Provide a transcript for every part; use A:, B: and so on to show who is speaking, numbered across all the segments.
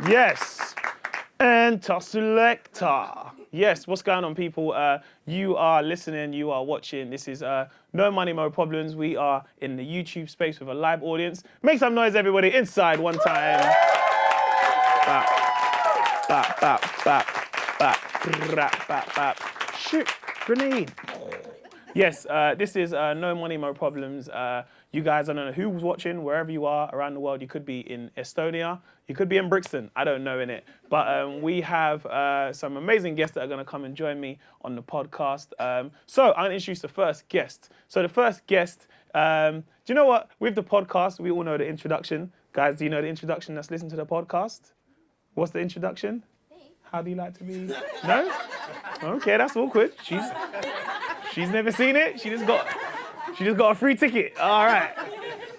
A: Yes. Enter selector. Yes, what's going on, people? You are listening, you are watching. This is No Money, No Problems. We are in the YouTube space with a live audience. Make some noise, everybody, inside one time. Bap, bap, bap, bap, bap, bap, bap, bap. Shoot, grenade. Yes, this is No Money, No Problems. You guys, I don't know who's watching, wherever you are around the world. You could be in Estonia, you could be in Brixton, I don't know, innit? But we have some amazing guests that are gonna come and join me on the podcast. So I'm gonna introduce the first guest. So the first guest, do you know what? With the podcast, we all know the introduction. Guys, do you know the introduction that's listening to the podcast? What's the introduction? How do you like to be? No? Okay, that's awkward. She's never seen it. She just got a free ticket. All right.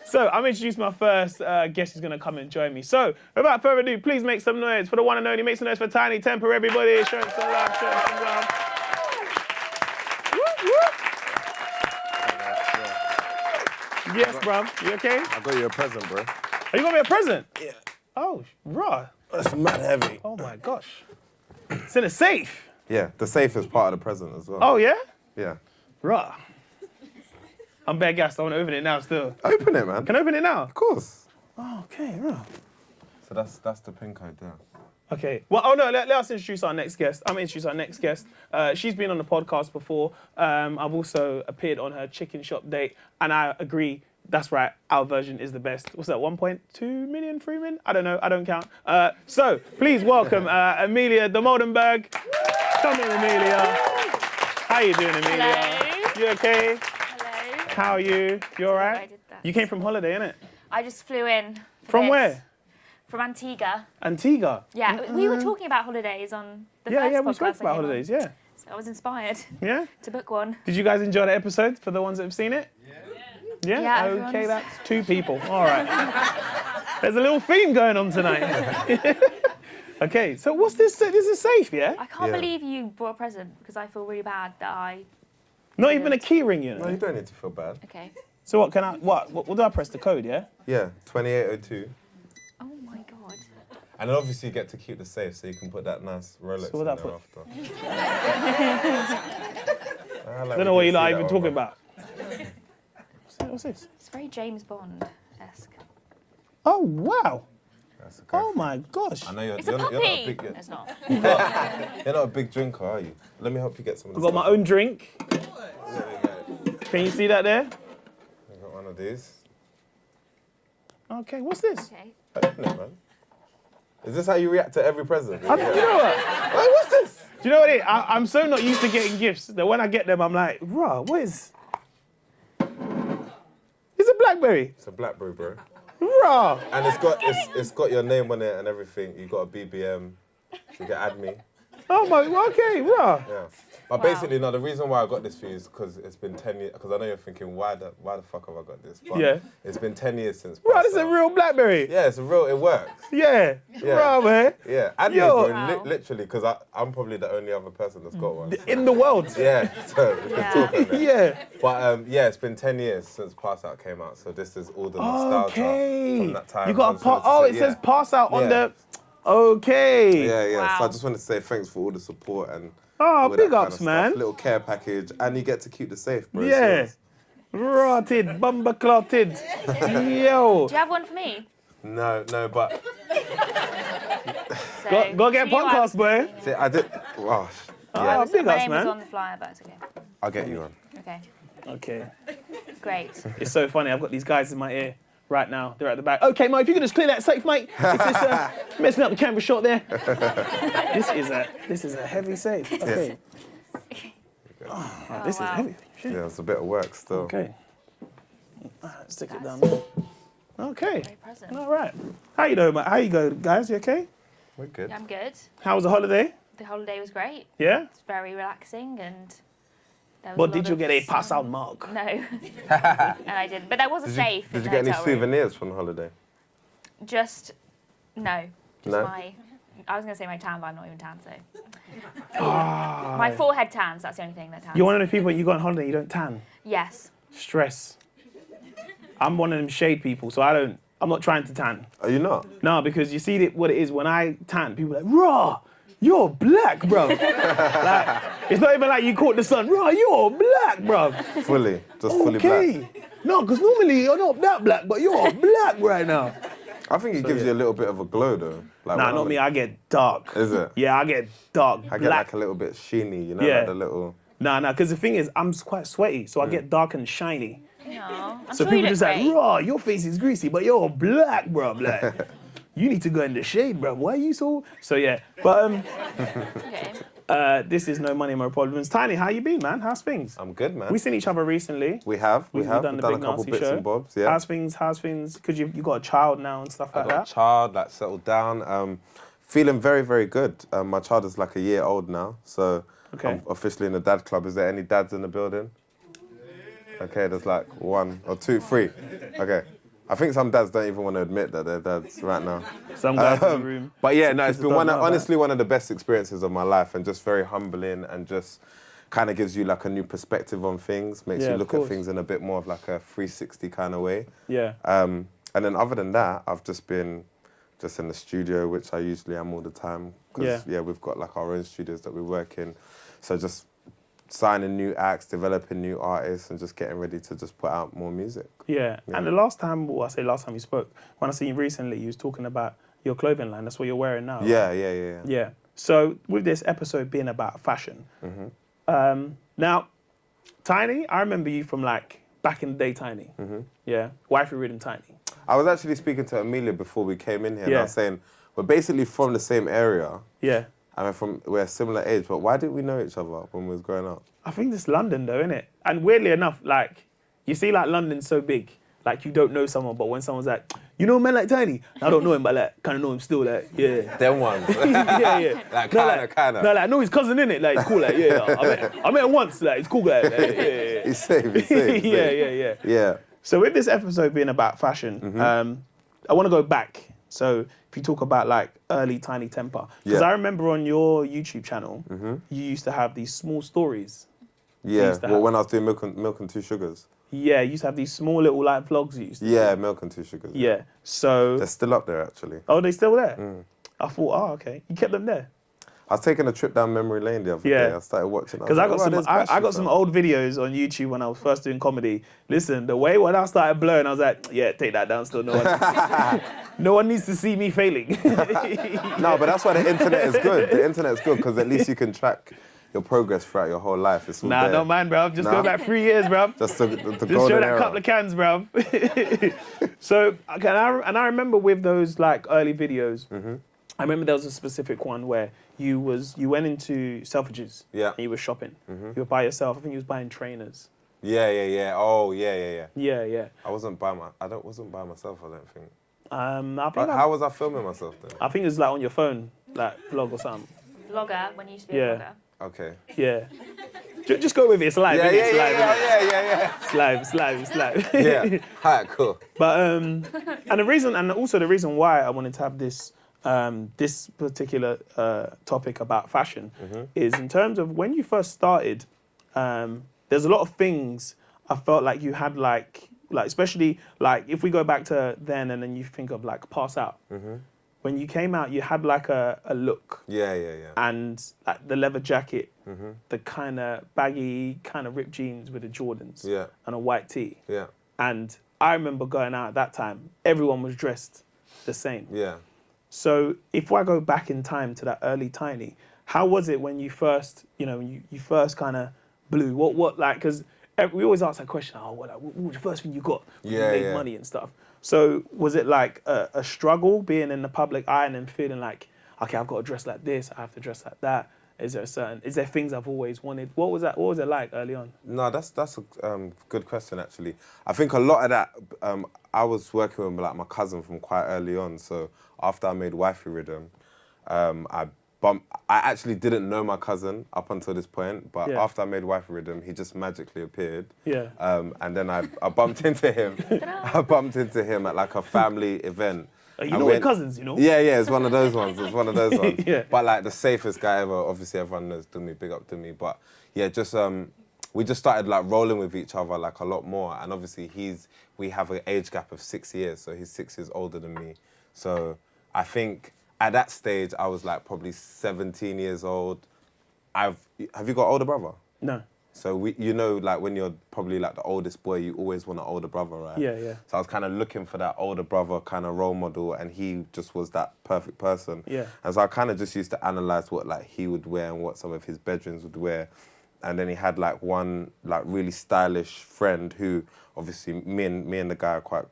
A: So I'm introducing my first guest who's going to come and join me. So without further ado, please make some noise for the one and only. Make some noise for Tinie Tempah, everybody. Show him some love. Show him some love. Whoop, whoop. Yes, bro. You okay?
B: I got you a present, bro.
A: Are you got me a present? Yeah. Oh, raw.
B: That's mad heavy.
A: Oh my gosh. It's in a safe.
B: Yeah, the safe is part of the present as well.
A: Oh yeah?
B: Yeah.
A: Raw. I'm bare gassed. I want to open it now still.
B: Open it, man.
A: Can I open it now?
B: Of course.
A: Oh, okay, raw.
B: So that's the pin code there.
A: Okay. Well, oh no, let us introduce our next guest. I'm going to introduce our next guest. She's been on the podcast before. I've also appeared on her chicken shop date, and I agree. That's right, our version is the best. What's that, 1.2 million, 3 million? I don't know, I don't count. So, please welcome Amelia Dimoldenberg. Come in, Amelia. How you doing, Amelia?
C: Hello.
A: You okay?
C: Hello.
A: How are you? You all right?
C: I did that.
A: You came from holiday, innit?
C: I just flew in.
A: From
C: this.
A: where?
C: From Antigua.
A: Antigua?
C: Yeah, we were talking about holidays on the first
A: Yeah,
C: podcast.
A: we spoke
C: I
A: about
C: came
A: holidays,
C: on.
A: yeah.
C: So I was inspired
A: Yeah?
C: to book one.
A: Did you guys enjoy the episode for the ones that have seen it? Yeah?
C: Yeah,
A: Okay,
C: everyone's-
A: that's 2 people. All right. There's a little theme going on tonight. Okay, so what's this? This is safe, yeah?
C: I can't
B: Yeah.
C: believe you brought a present because I feel really bad that I...
A: Not even a key ring, you know?
B: No, you don't need to feel bad.
C: Okay.
A: So what can I, what do I press the code, yeah?
B: Yeah, 2802.
C: Oh my God.
B: And then obviously you get to keep the safe so you can put that nice Rolex
A: So what
B: in
A: I
B: there
A: put?
B: after.
A: I don't know what you're even talking about. What's this?
C: It's very James Bond-esque.
A: Oh, wow.
B: That's okay.
A: Oh my gosh.
B: I know you're,
C: It's
B: you're,
C: a
B: not,
C: puppy!
B: you're not a big...
C: It's not.
B: You're not a big drinker, are you? Let me help you get some of
A: I've
B: this.
A: got my own drink. Can you see that there?
B: I got one of these.
A: Okay, what's this?
C: Okay.
B: Open it, man. Is this how you react to every present?
A: You know what?
B: Wait, what's this?
A: Do you know what it is? I'm so not used to getting gifts that when I get them, I'm like, rah, what is... It's a BlackBerry.
B: It's a BlackBerry, bro.
A: Rah.
B: And it's got your name on it and everything. You got a BBM. So you can add me.
A: Oh my, okay, rah.
B: Yeah. But basically, no, the reason why I got this for you is because it's been 10 years. Because I know you're thinking, why the fuck have I got this? But
A: Yeah.
B: It's been 10 years since.
A: Rah,
B: passed
A: this is a
B: out.
A: real BlackBerry.
B: Yeah, it's a real. It works.
A: Yeah.
B: Yeah.
A: Rah, man.
B: Yeah. And
A: Yo.
B: bro,
C: Wow.
B: literally, because I'm probably the only other person that's got one.
A: In the world.
B: Yeah. So we can
C: Yeah.
B: talk on that.
A: Yeah.
B: But yeah, it's been 10 years since Pass Out came out, so this is all the nostalgia
A: Okay.
B: from that time.
A: You got a it says pass out on
B: Yeah.
A: the... Okay.
B: Yeah, yeah. So I
C: Wow.
B: just wanted to say thanks for all the support and
A: Oh,
B: all that
A: big
B: kind
A: ups,
B: of
A: man.
B: stuff. Little care package, and you get to keep the safe, bro.
A: Yeah. Rotted, bumper clotted. Yo.
C: Do you have one for me?
B: No, but
C: So,
A: Go get a
C: for you, I was
A: podcast, boy.
C: thinking-
B: see, I did. Gosh.
A: Oh,
B: Yeah,
A: big
C: My
A: ups,
C: name was
A: man.
C: on the flyer, but it's okay.
B: I'll get you one.
C: Okay.
A: Okay.
C: Great.
A: It's so funny. I've got these guys in my ear right now. They're at the back. Okay, mate, if you can just clear that safe, mate. It's just messing up the camera shot there. This is a heavy safe. Okay. Oh, this
C: wow.
A: is heavy. Shit.
B: Yeah, it's a bit of work still.
A: Okay. Stick it down there. Okay.
C: Great present.
A: All right. How you doing, mate? How you go, guys? You okay?
B: We're good.
C: Yeah, I'm good.
A: How was the holiday?
C: The holiday was great.
A: Yeah?
C: It's very relaxing and there was
A: What
C: a
A: did
C: lot
A: you
C: of
A: get a
C: sun.
A: pass out mark?
C: No. And I didn't. But there was a safe
B: Did
C: in
B: you
C: the
B: get any
C: hotel room.
B: souvenirs from the holiday?
C: Just, no. Just
B: No?
C: I was going to say my tan, but I'm not even tan, so. My forehead tans, that's the only thing that tans.
A: You're one of the people when you go on holiday, you don't tan.
C: Yes.
A: Stress. I'm one of them shade people, so I don't I'm not trying to tan.
B: Are you not?
A: No, because you see what it is when I tan. People are like, raw, you're black, bro. Like, it's not even like you caught the sun. Raw, you're black, bro.
B: Fully black.
A: Okay. No, because normally you're not that black, but you're black right now.
B: I think it gives you a little bit of a glow though. Like
A: Nah, not me. I get dark.
B: Is it?
A: Yeah, I get dark.
B: I
A: black.
B: get like a little bit sheeny, you know,
A: Yeah.
B: like the little.
A: Nah, because the thing is, I'm quite sweaty, so I get dark and shiny.
C: No, I'm
A: So
C: sure you
A: people
C: look
A: just
C: great.
A: like, raw, your face is greasy, but you're black, bro. Like, you need to go in the shade, bro. Why are you so? So yeah, but
C: Okay.
A: this is No Money, No Problems. Tinie, how you been, man? How's things?
B: I'm good, man.
A: We seen each other recently.
B: We have
A: We've done
B: We've
A: the
B: done
A: big
B: a couple
A: nasty
B: bits
A: show.
B: and bobs, yeah.
A: How's things? Because you got a child now and stuff
B: I
A: like
B: got
A: that.
B: a child, like settled down. Feeling very, very good. My child is like a year old now, so
A: Okay.
B: I'm officially in the dad club. Is there any dads in the building? Okay, there's like 1 or 2, 3. Okay. I think some dads don't even want to admit that they're dads right now.
A: Some guys in the room.
B: But yeah,
A: Some
B: no,
A: kids
B: it's been
A: don't know that.
B: honestly one of the best experiences of my life, and just very humbling, and just kind of gives you like a new perspective on things, makes
A: Yeah,
B: you
A: of
B: look at
A: course.
B: things in a bit more of like a 360 kind of way.
A: Yeah.
B: And then other than that, I've just been just in the studio, which I usually am all the time. Because, yeah, we've got like our own studios that we work in. So just signing new acts, developing new artists, and just getting ready to just put out more music.
A: Yeah. And the last time, well, I say last time you spoke, when I seen you recently, you was talking about your clothing line. That's what you're wearing now.
B: Yeah,
A: right?
B: yeah.
A: Yeah. So with this episode being about fashion, now, Tinie, I remember you from like back in the day, Tinie. Yeah. Wifey Rhythm Tinie.
B: I was actually speaking to Amelia before we came in here, and
A: Yeah.
B: I was saying, we're basically from the same area.
A: Yeah.
B: I mean, we're a similar age, but why didn't we know each other when we was growing up?
A: I think it's London though, innit? And weirdly enough, like, you see like London's so big, like you don't know someone, but when someone's like, you know a man like Tinie? I don't know him, but like, kind of know him still, like, yeah.
B: Them ones.
A: yeah.
B: Like,
A: No,
B: kinda.
A: No, like, I know his cousin, innit? Like, it's cool, like, yeah. I met him once, like, it's cool, like, yeah.
B: He's safe.
A: Yeah.
B: Yeah.
A: So with this episode being about fashion, I want to go back. So if you talk about like early Tinie Tempah, because
B: Yeah.
A: I remember on your YouTube channel, you used to have these small stories.
B: Yeah,
A: used to have.
B: when I was doing milk and 2 sugars.
A: Yeah, you used to have these small little like vlogs you used to do.
B: Yeah, milk and 2 sugars.
A: Yeah. So,
B: They're still up there, actually.
A: oh, they still there? I thought, oh, okay. You kept them there.
B: I was taking a trip down memory lane the other
A: Yeah.
B: day. I started watching.
A: Because I got some old videos on YouTube when I was first doing comedy. Listen, the way when I started blowing, I was like, yeah, take that down. Still, no one needs to see me failing.
B: No, but that's why the internet is good. The internet is good because at least you can track your progress throughout your whole life. It's all
A: Nah,
B: there.
A: don't mind, bruv. Just
B: Nah.
A: go back 3 years, bruv.
B: Just the
A: Just
B: golden
A: show that
B: era.
A: couple of cans, bruv. So, okay, and I remember with those like early videos, I remember there was a specific one where you went into Selfridges.
B: Yeah.
A: And you were shopping. You were by yourself. I think you was buying trainers.
B: Yeah. Oh, yeah.
A: Yeah.
B: I wasn't by myself. I don't think.
A: I
B: How was I filming myself then?
A: think it was like on your phone, like vlog or something.
C: Vlogger, when you used to be
A: Yeah.
C: a vlogger.
B: Okay.
A: Yeah. Just go with it. It's live.
B: Yeah.
A: innit? It's live, innit?
B: Yeah.
A: It's live.
B: Yeah. Alright, cool.
A: But and the reason why I wanted to have this this particular topic about fashion is in terms of when you first started. There's a lot of things I felt like you had like especially like if we go back to then and then you think of like Pass Out. When you came out, you had like a look.
B: Yeah.
A: And like the leather jacket, the kind of baggy, kind of ripped jeans with the Jordans,
B: Yeah.
A: and a white tee.
B: Yeah.
A: And I remember going out at that time, everyone was dressed the same.
B: Yeah.
A: So if I go back in time to that early Tinie, how was it when you first, you first kind of blew? What like, because we always ask that question, what was the first thing you got when you made money and stuff? So was it like a struggle being in the public eye and then feeling like, okay, I've got to dress like this, I have to dress like that? Is there things I've always wanted? What was it like early on?
B: No, that's a good question actually. I think a lot of that I was working with like my cousin from quite early on. So after I made Wifey Rhythm, I actually didn't know my cousin up until this point, but after I made Wifey Rhythm, he just magically appeared.
A: Yeah.
B: And then I bumped into him. I bumped into him at like a family event.
A: We're cousins,
B: Yeah, it's one of those ones.
A: Yeah.
B: But like the safest guy ever, obviously everyone knows Dummy, big up Dummy. But yeah, just we just started like rolling with each other like a lot more. And obviously we have an age gap of 6 years, so he's 6 years older than me. So I think at that stage I was like probably 17 years old. Have you got an older brother?
A: No.
B: So like when you're probably like the oldest boy, you always want an older brother, right?
A: Yeah, yeah.
B: So I was kind of looking for that older brother kind of role model, and he just was that perfect person.
A: Yeah.
B: And so I kind of just used to analyze what like he would wear and what some of his bedrooms would wear. And then he had like one like really stylish friend who obviously me and the guy are quite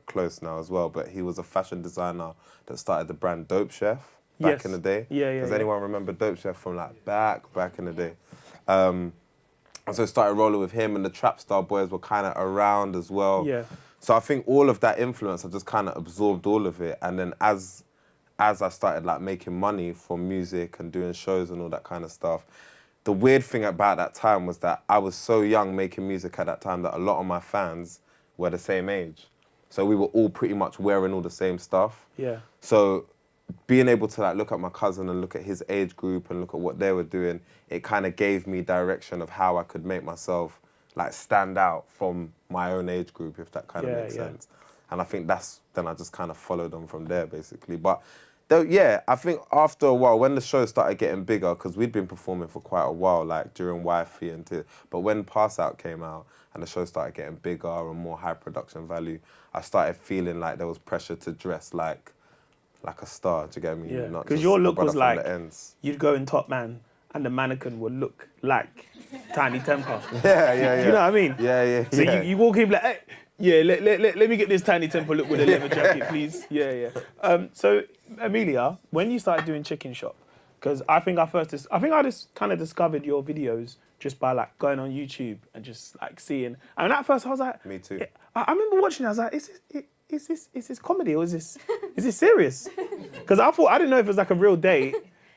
B: close now as well, but he was a fashion designer that started the brand Dope Chef back in the day.
A: Yeah.
B: Does anyone remember Dope Chef from like back in the day? And so I started rolling with him, and the Trap Star Boys were kind of around as well.
A: Yeah.
B: So I think all of that influence, I just kind of absorbed all of it. And then as I started like making money from music and doing shows and all that kind of stuff, the weird thing about that time was that I was so young making music at that time that a lot of my fans were the same age. So we were all pretty much wearing all the same stuff.
A: Yeah.
B: So being able to like look at my cousin and look at his age group and look at what they were doing, it kind of gave me direction of how I could make myself like stand out from my own age group, if that kind of makes sense. And I think then I just kind of followed them from there basically. But I think after a while, when the show started getting bigger, because we'd been performing for quite a while, like during Wifey but when Pass Out came out and the show started getting bigger and more high production value, I started feeling like there was pressure to dress like a star, do you get me?
A: Yeah,
B: Not
A: because
B: just
A: your
B: a
A: look
B: brother
A: was
B: from
A: like,
B: the ends.
A: you'd go in Top Man and the mannequin would look like Tinie Tempah.
B: Yeah.
A: Do you know what I mean?
B: Yeah.
A: So you walk in like, hey, yeah, let me get this Tinie Tempah look with a leather jacket, please. Yeah. So Amelia, when you started doing Chicken Shop, because I think I just kind of discovered your videos just by like going on YouTube and just like seeing. I mean, at first I was like,
B: Me too.
A: I remember watching it, I was like, is this comedy or is this serious? Because I didn't know if it was like a real date,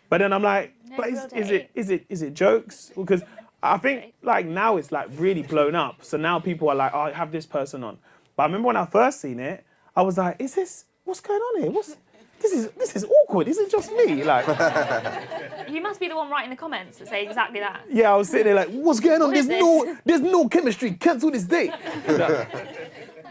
A: but then I'm like, but is it jokes? Because I think like now it's like really blown up. So now people are like, oh, I have this person on. But I remember when I first seen it, I was like, what's going on here? This is awkward. Is it just me? Like,
C: You must be the one writing the comments that say exactly that.
A: yeah, I was sitting there like, what's going on?
C: What is
A: There's no chemistry. Cancel this date.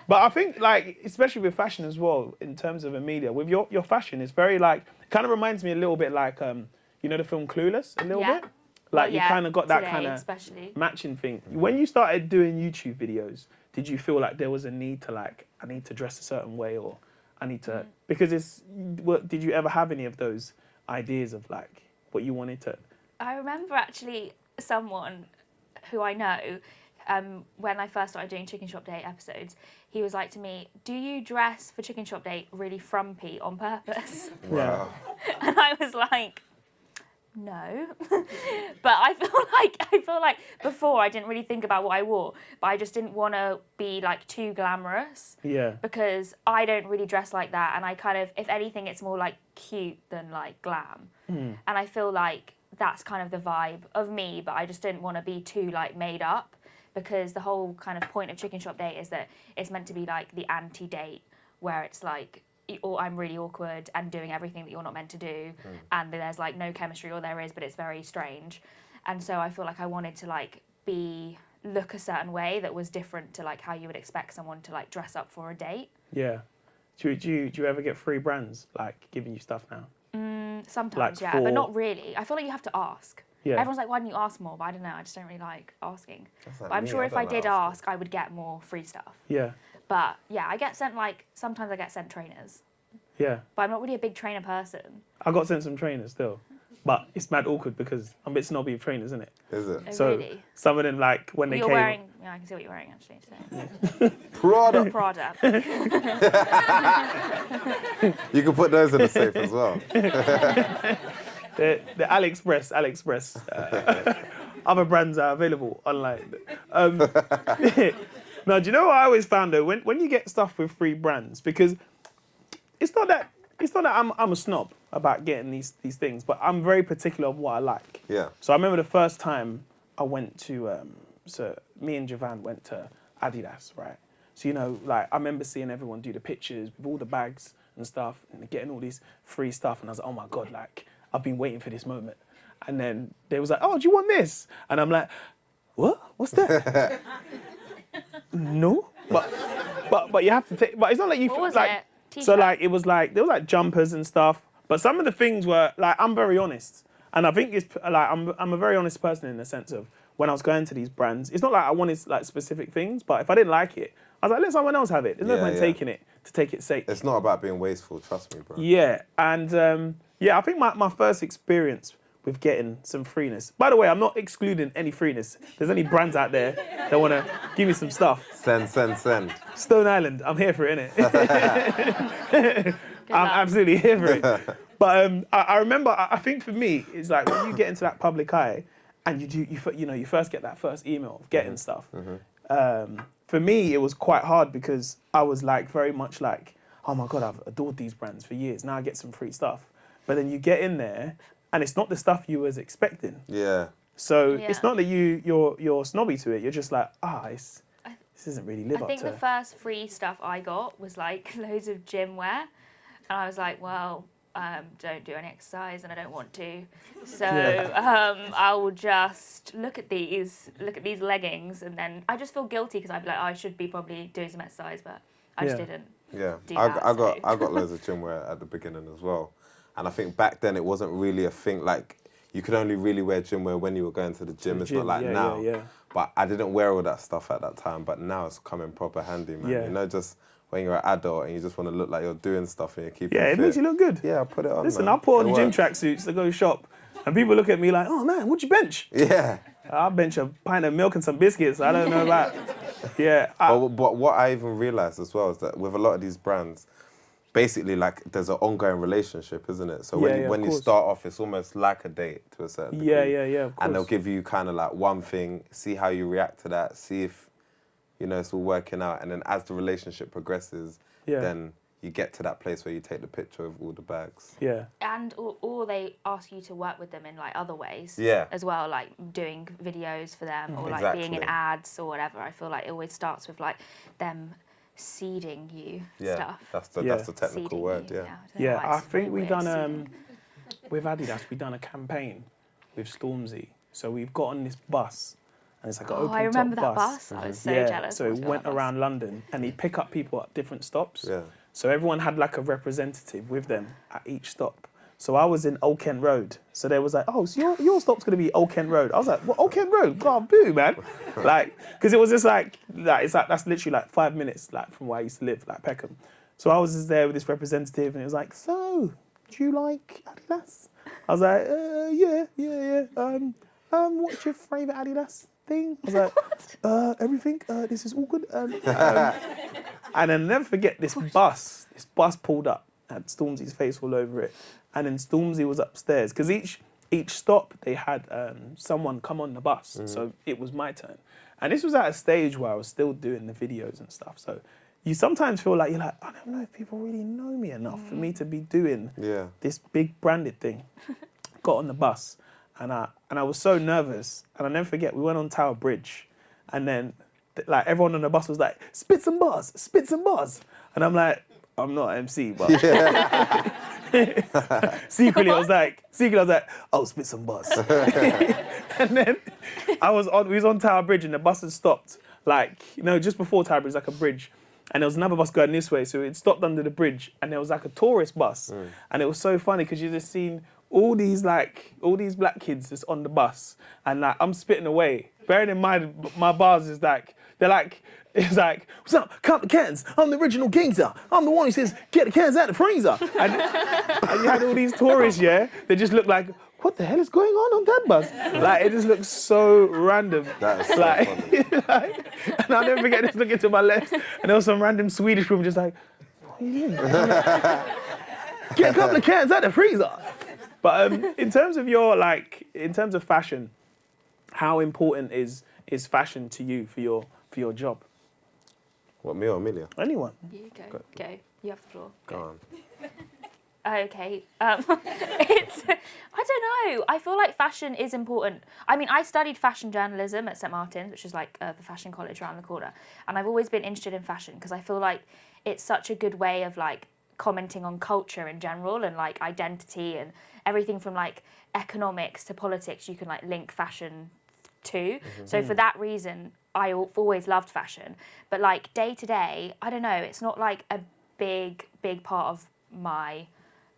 A: But I think, like, especially with fashion as well, in terms of Amelia, with your fashion, it's very, like, kind of reminds me a little bit like, you know the film Clueless, a little bit? Like, you kind of got that kind of matching thing. When you started doing YouTube videos, did you feel like there was a need to, like, I need to dress a certain way or I need to... Because did you ever have any of those ideas of, like, what you wanted to...
C: I remember actually someone who I know, when I first started doing Chicken Shop Day episodes, he was like to me, do you dress for Chicken Shop Day really frumpy on purpose?
B: Wow.
C: And I was like, no. But I feel like before I didn't really think about what I wore, but I just didn't want to be like too glamorous.
A: Yeah.
C: Because I don't really dress like that, and I kind of, if anything, it's more like cute than like glam. And I feel like that's kind of the vibe of me, but I just didn't want to be too like made up, because the whole kind of point of Chicken Shop Date is that it's meant to be like the anti-date, where it's like, or I'm really awkward and doing everything that you're not meant to do, and there's like no chemistry, or there is, but it's very strange. And so I feel like I wanted to like look a certain way that was different to like how you would expect someone to like dress up for a date.
A: Yeah. Do you ever get free brands like giving you stuff now?
C: Sometimes,
A: like
C: but not really. I feel like you have to ask.
A: Yeah.
C: Everyone's like, why didn't you ask more? But I don't know, I just don't really like asking. But I'm sure if I did ask, I would get more free stuff.
A: Yeah.
C: But yeah, I get sent sometimes I get sent trainers.
A: Yeah.
C: But I'm not really a big trainer person.
A: I got sent some trainers still. But it's mad awkward because I'm a bit snobby of trainers, isn't it?
B: Is it?
C: Oh,
A: So
C: really?
A: some of them, like, when
C: You're
A: they came...
C: wearing, yeah, I can see what you're wearing actually today.
B: Prada.
C: Prada.
B: You can put those in the safe as well.
A: The AliExpress. Other brands are available online. Now, do you know what I always found though? When you get stuff with free brands, because it's not that I'm a snob about getting these things, but I'm very particular of what I like.
B: Yeah.
A: So I remember the first time I went to, so me and Javan went to Adidas, right? So, you know, like I remember seeing everyone do the pictures with all the bags and stuff and getting all these free stuff. And I was like, oh my God, like I've been waiting for this moment. And then they was like, oh, do you want this? And I'm like, what? What's that? No, but you have to take. But it's not like you
C: What was
A: like.
C: it? T-shirt?
A: So like it was like there was like jumpers and stuff. But some of the things were like I'm very honest, and I think it's like I'm a very honest person in the sense of when I was going to these brands. It's not like I wanted like specific things, but if I didn't like it, I was like, let someone else have it. There's no point taking it to take its sake.
B: It's not about being wasteful, trust me, bro.
A: Yeah, and I think my first experience with getting some freeness. By the way, I'm not excluding any freeness. There's any brands out there that want to give me some stuff.
B: Send.
A: Stone Island, I'm here for it, innit? I'm absolutely here for it. But I remember, I think for me, it's like when you get into that public eye and you first get that first email of getting stuff. For me, it was quite hard because I was like very much like, oh my God, I've adored these brands for years. Now I get some free stuff. But then you get in there and it's not the stuff you was expecting.
B: Yeah.
A: So it's not that you're snobby to it. You're just like, this doesn't really live up to.
C: I think the first free stuff I got was like loads of gym wear, and I was like, well, don't do any exercise and I don't want to, so I will just look at these leggings, and then I just feel guilty because I'd be like, I should be probably doing some exercise, but I just didn't.
B: Yeah,
C: do
B: I
C: that,
B: got loads of gym wear at the beginning as well, and I think back then it wasn't really a thing. Like you could only really wear gym wear when you were going to the gym. It's not like now. Yeah. But I didn't wear all that stuff at that time. But now it's coming proper handy, man.
A: Yeah.
B: You know, just when you're an adult and you just want to look like you're doing stuff and you're keeping fit.
A: Yeah, it makes you look good.
B: Yeah, I put it on.
A: Listen,
B: man.
A: I put on gym tracksuits to go shop, and people look at me like, "Oh man, what'd you bench?"
B: Yeah.
A: I'll bench a pint of milk and some biscuits. I don't know about. Yeah.
B: But what I even realised as well is that with a lot of these brands, basically like there's an ongoing relationship, isn't it? So when you start off, it's almost like a date to a certain degree.
A: Yeah, of course.
B: And they'll give you kind of like one thing, see how you react to that, see if, it's all working out. And then as the relationship progresses, then you get to that place where you take the picture of all the bags.
A: Yeah.
C: And or they ask you to work with them in like other ways as well, like doing videos for them or like being in ads or whatever. I feel like it always starts with like them seeding you stuff.
B: That's the technical
C: Seeding
B: word,
C: you.
A: I think we done with Adidas, we done a campaign with Stormzy. So we've got on this bus, and it's like an open
C: I remember
A: top
C: that bus. I was so jealous.
A: So it went around London, and he'd pick up people at different stops.
B: Yeah.
A: So everyone had like a representative with them at each stop. So I was in Old Kent Road. So they was like, oh, so your stop's going to be Old Kent Road. I was like, what, Old Kent Road? God, boo, man. Like, because it was just like, it's like, that's literally like 5 minutes like from where I used to live, like Peckham. So I was just there with this representative, and it was like, so, do you like Adidas? I was like, yeah. What's your favourite Adidas thing? I was like, everything. This is all good. And I'll never forget this bus pulled up, had Stormzy's face all over it. And then Stormzy was upstairs because each stop they had someone come on the bus, so it was my turn. And this was at a stage where I was still doing the videos and stuff. So you sometimes feel like you're like, I don't know if people really know me enough for me to be doing this big branded thing. Got on the bus and I was so nervous. And I'll never forget, we went on Tower Bridge, and then like everyone on the bus was like, spit some bars. And I'm like, I'm not MC, but secretly I was like, oh, spit some bars. And then we was on Tower Bridge, and the bus had stopped, like, just before Tower Bridge, like a bridge. And there was another bus going this way, so it stopped under the bridge, and there was like a tourist bus. And it was so funny because you just seen all these black kids just on the bus, and like I'm spitting away. Bearing in mind my bars is like, it's like, what's up? Count the cans. I'm the original gangster. I'm the one who says, get the cans out the freezer. And you had all these tourists, they just look like, what the hell is going on that bus? Like, it just looks so random.
B: That is so funny.
A: And I'll never forget this looking to my left, and there was some random Swedish woman just like, what are you doing? Get a couple of cans out the freezer. But in terms of fashion, how important is fashion to you for your job?
B: What, me or Amelia?
A: Anyone.
C: You go. You have the floor.
B: Go on.
C: Okay. I don't know. I feel like fashion is important. I mean, I studied fashion journalism at St Martin's, which is like the fashion college around the corner. And I've always been interested in fashion because I feel like it's such a good way of like commenting on culture in general and like identity and everything from like economics to politics. You can like link fashion too. So for that reason, I've always loved fashion. But like day to day, I don't know, it's not like a big part of my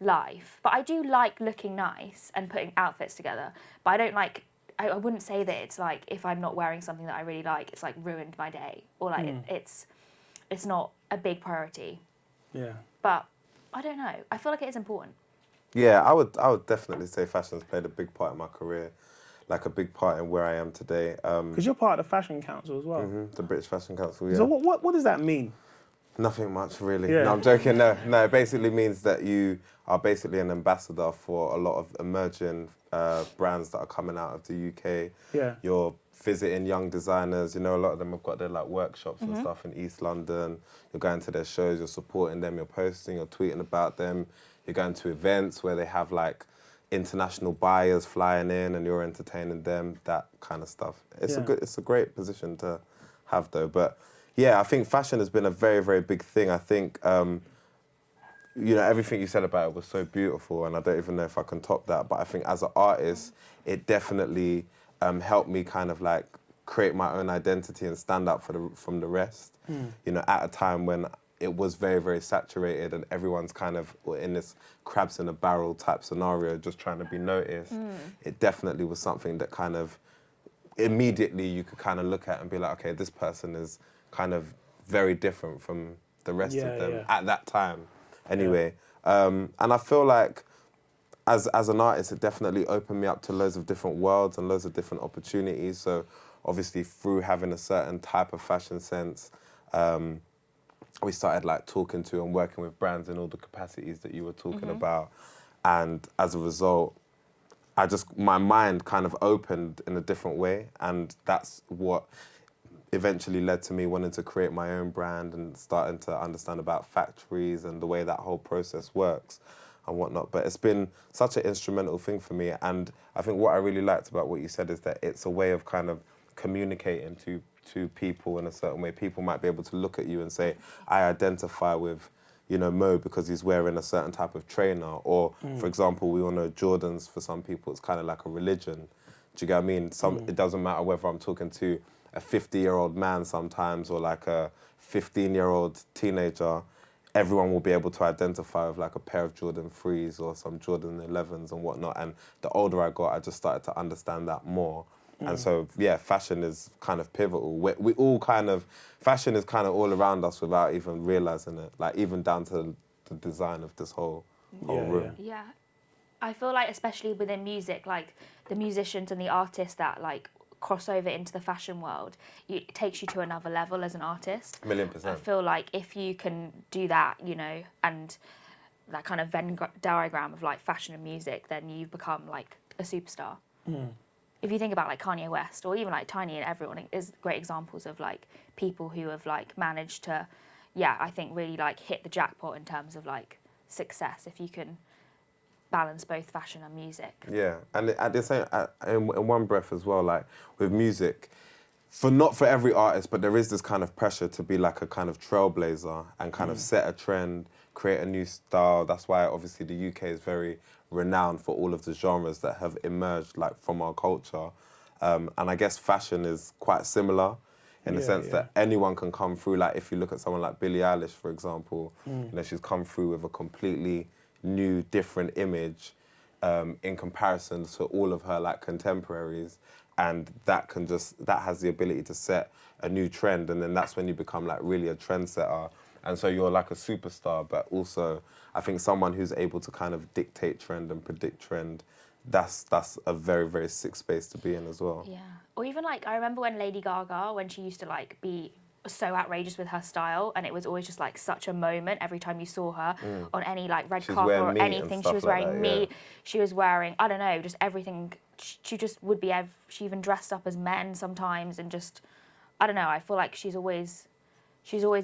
C: life. But I do like looking nice and putting outfits together. But I don't like, I wouldn't say that it's like if I'm not wearing something that I really like, it's like ruined my day, or like it's not a big priority.
A: Yeah.
C: But I don't know. I feel like it is important.
B: Yeah, I would definitely say fashion's played a big part in my career, like a big part in where I am today.
A: Because you're part of the Fashion Council as well.
B: The British Fashion Council, yeah.
A: So what does that mean?
B: Nothing much, really.
A: Yeah.
B: No, I'm joking. No, it basically means that you are basically an ambassador for a lot of emerging brands that are coming out of the UK.
A: Yeah.
B: You're visiting young designers. You know, a lot of them have got their like workshops and stuff in East London. You're going to their shows. You're supporting them. You're posting. You're tweeting about them. You're going to events where they have like international buyers flying in, and you're entertaining them. That kind of stuff. It's a great position to have, though. But yeah, I think fashion has been a very, very big thing. I think, you know, everything you said about it was so beautiful, and I don't even know if I can top that. But I think as an artist, it definitely helped me kind of like create my own identity and stand out from the rest. You know, at a time when it was very, very saturated and everyone's kind of in this crabs in a barrel type scenario, just trying to be noticed. It definitely was something that kind of immediately you could kind of look at and be like, okay, this person is kind of very different from the rest of them at that time. Anyway, and I feel like as an artist, it definitely opened me up to loads of different worlds and loads of different opportunities. So obviously through having a certain type of fashion sense, we started like talking to and working with brands in all the capacities that you were talking about. And as a result, my mind kind of opened in a different way. And that's what eventually led to me wanting to create my own brand and starting to understand about factories and the way that whole process works and whatnot. But it's been such an instrumental thing for me. And I think what I really liked about what you said is that it's a way of kind of communicating to people in a certain way. People might be able to look at you and say, I identify with, you know, Mo because he's wearing a certain type of trainer. Or, for example, we all know Jordans, for some people, it's kind of like a religion. Do you get what I mean? It doesn't matter whether I'm talking to a 50-year-old man sometimes or like a 15-year-old teenager. Everyone will be able to identify with like a pair of Jordan 3s or some Jordan 11s and whatnot. And the older I got, I just started to understand that more. And so, yeah, fashion is kind of pivotal. We all kind of, fashion is kind of all around us without even realising it, like even down to the design of this whole room.
C: Yeah. I feel like especially within music, like the musicians and the artists that like cross over into the fashion world, it takes you to another level as an artist.
B: 1,000,000%.
C: I feel like if you can do that, you know, and that kind of Venn diagram of like fashion and music, then you become like a superstar. If you think about like Kanye West or even like Tinie and everyone is great examples of like people who have like managed to, I think really like hit the jackpot in terms of like success if you can balance both fashion and music.
B: Yeah, and at the same, in one breath as well, like with music, not for every artist, but there is this kind of pressure to be like a kind of trailblazer and kind of set a trend, create a new style. That's why obviously the UK is very renowned for all of the genres that have emerged like from our culture. And I guess fashion is quite similar in the sense that anyone can come through. Like if you look at someone like Billie Eilish, for example, you know, she's come through with a completely new, different image in comparison to all of her like contemporaries. And that has the ability to set a new trend. And then that's when you become like really a trendsetter. And so you're like a superstar, but also I think someone who's able to kind of dictate trend and predict trend, that's a very, very sick space to be in as well.
C: Yeah. Or even like, I remember when Lady Gaga, when she used to like be so outrageous with her style, and it was always just like such a moment every time you saw her on any like red carpet or anything. She was wearing meat. She was wearing, I don't know, just everything. She just would be, she even dressed up as men sometimes, and just, I don't know, I feel like she's always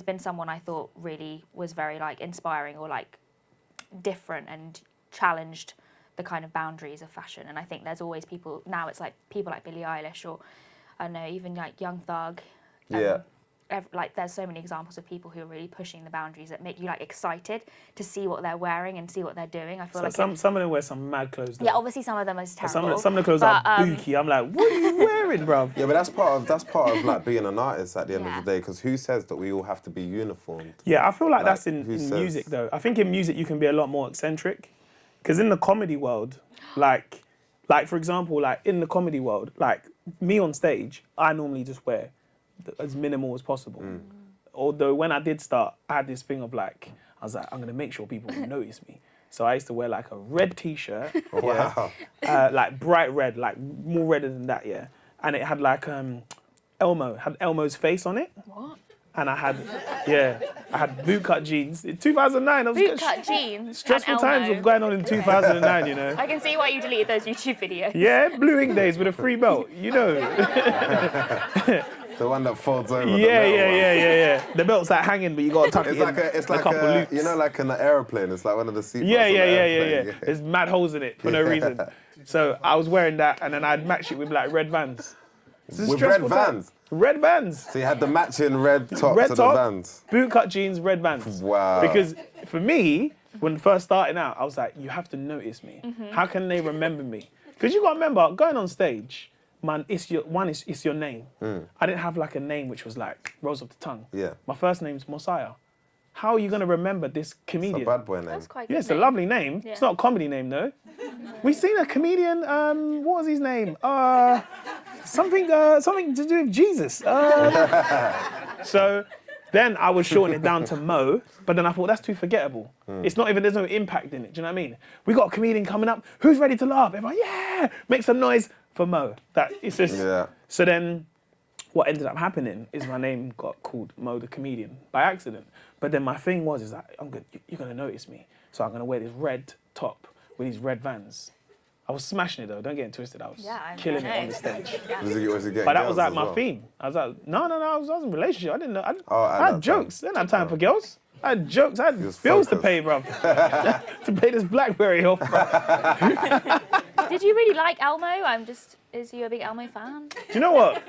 C: been someone I thought really was very like inspiring or like different and challenged the kind of boundaries of fashion. And I think there's always people, now it's like people like Billie Eilish or, I don't know, even like Young Thug.
B: Yeah.
C: like there's so many examples of people who are really pushing the boundaries that make you like excited to see what they're wearing and see what they're doing. I feel like
A: some of them wear some mad clothes. Though.
C: Yeah, obviously some of them is terrible.
A: Some of the clothes are booky. I'm like, what are you wearing, bruv?
B: Yeah, but that's part of like being an artist at the end of the day. Because who says that we all have to be uniformed?
A: Yeah, I feel like that's in music though. I think in music you can be a lot more eccentric. Because in the comedy world, like for example, like in the comedy world, like me on stage, I normally just wear as minimal as possible. Although when I did start, I had this thing of like, I was like, I'm gonna make sure people notice me. So I used to wear like a red t-shirt,
B: Wow.
A: like bright red, like more redder than that, yeah. And it had like Elmo's face on it.
C: What?
A: And I had bootcut jeans. In 2009, I was
C: Bootcut jeans.
A: Stressful times were going on in 2009, you know.
C: I can see why you deleted those YouTube videos.
A: Yeah, Blue Ink Days with a free belt, you know.
B: The one that folds over.
A: Yeah. The belt's like hanging, but you got to tuck it in.
B: It's like
A: couple loops.
B: you know, like in an aeroplane. It's like one of the seatbelts.
A: Yeah. There's mad holes in it for no reason. So I was wearing that, and then I'd match it with like red Vans.
B: With red Vans?
A: Red Vans.
B: So you had the matching red top to the Vans?
A: Bootcut jeans, red Vans.
B: Wow.
A: Because for me, when first starting out, I was like, you have to notice me. How can they remember me? Because you got to remember, going on stage, man, it's your name. I didn't have like a name which was like rolls off the tongue.
B: Yeah.
A: My first name's Mosiah. How are you going to remember this comedian?
B: It's a bad boy name.
C: That's quite good.
A: Yeah, it's a lovely name.
C: Yeah.
A: It's not a comedy name though. We seen a comedian, what was his name? Something to do with Jesus. So then I would shorten it down to Mo, but then I thought that's too forgettable. It's not even, there's no impact in it, do you know what I mean? We got a comedian coming up, who's ready to laugh? Everyone, yeah! Make some noise for Mo. It's just, So then what ended up happening is my name got called Mo the Comedian by accident. But then my thing is that you're gonna notice me. So I'm gonna wear this red top with these red Vans. I was smashing it though, don't get it twisted. I was killing it on the stage.
B: Was he getting
A: But that was like
B: girls as
A: my
B: well?
A: theme. I was like, no, I was in a relationship. I didn't know.
B: I
A: I had jokes. I didn't have time for girls. I had jokes. I had bills to pay, bro. To pay this BlackBerry off, bro.
C: Did you really like Elmo? Is you a big Elmo fan?
A: Do you know what?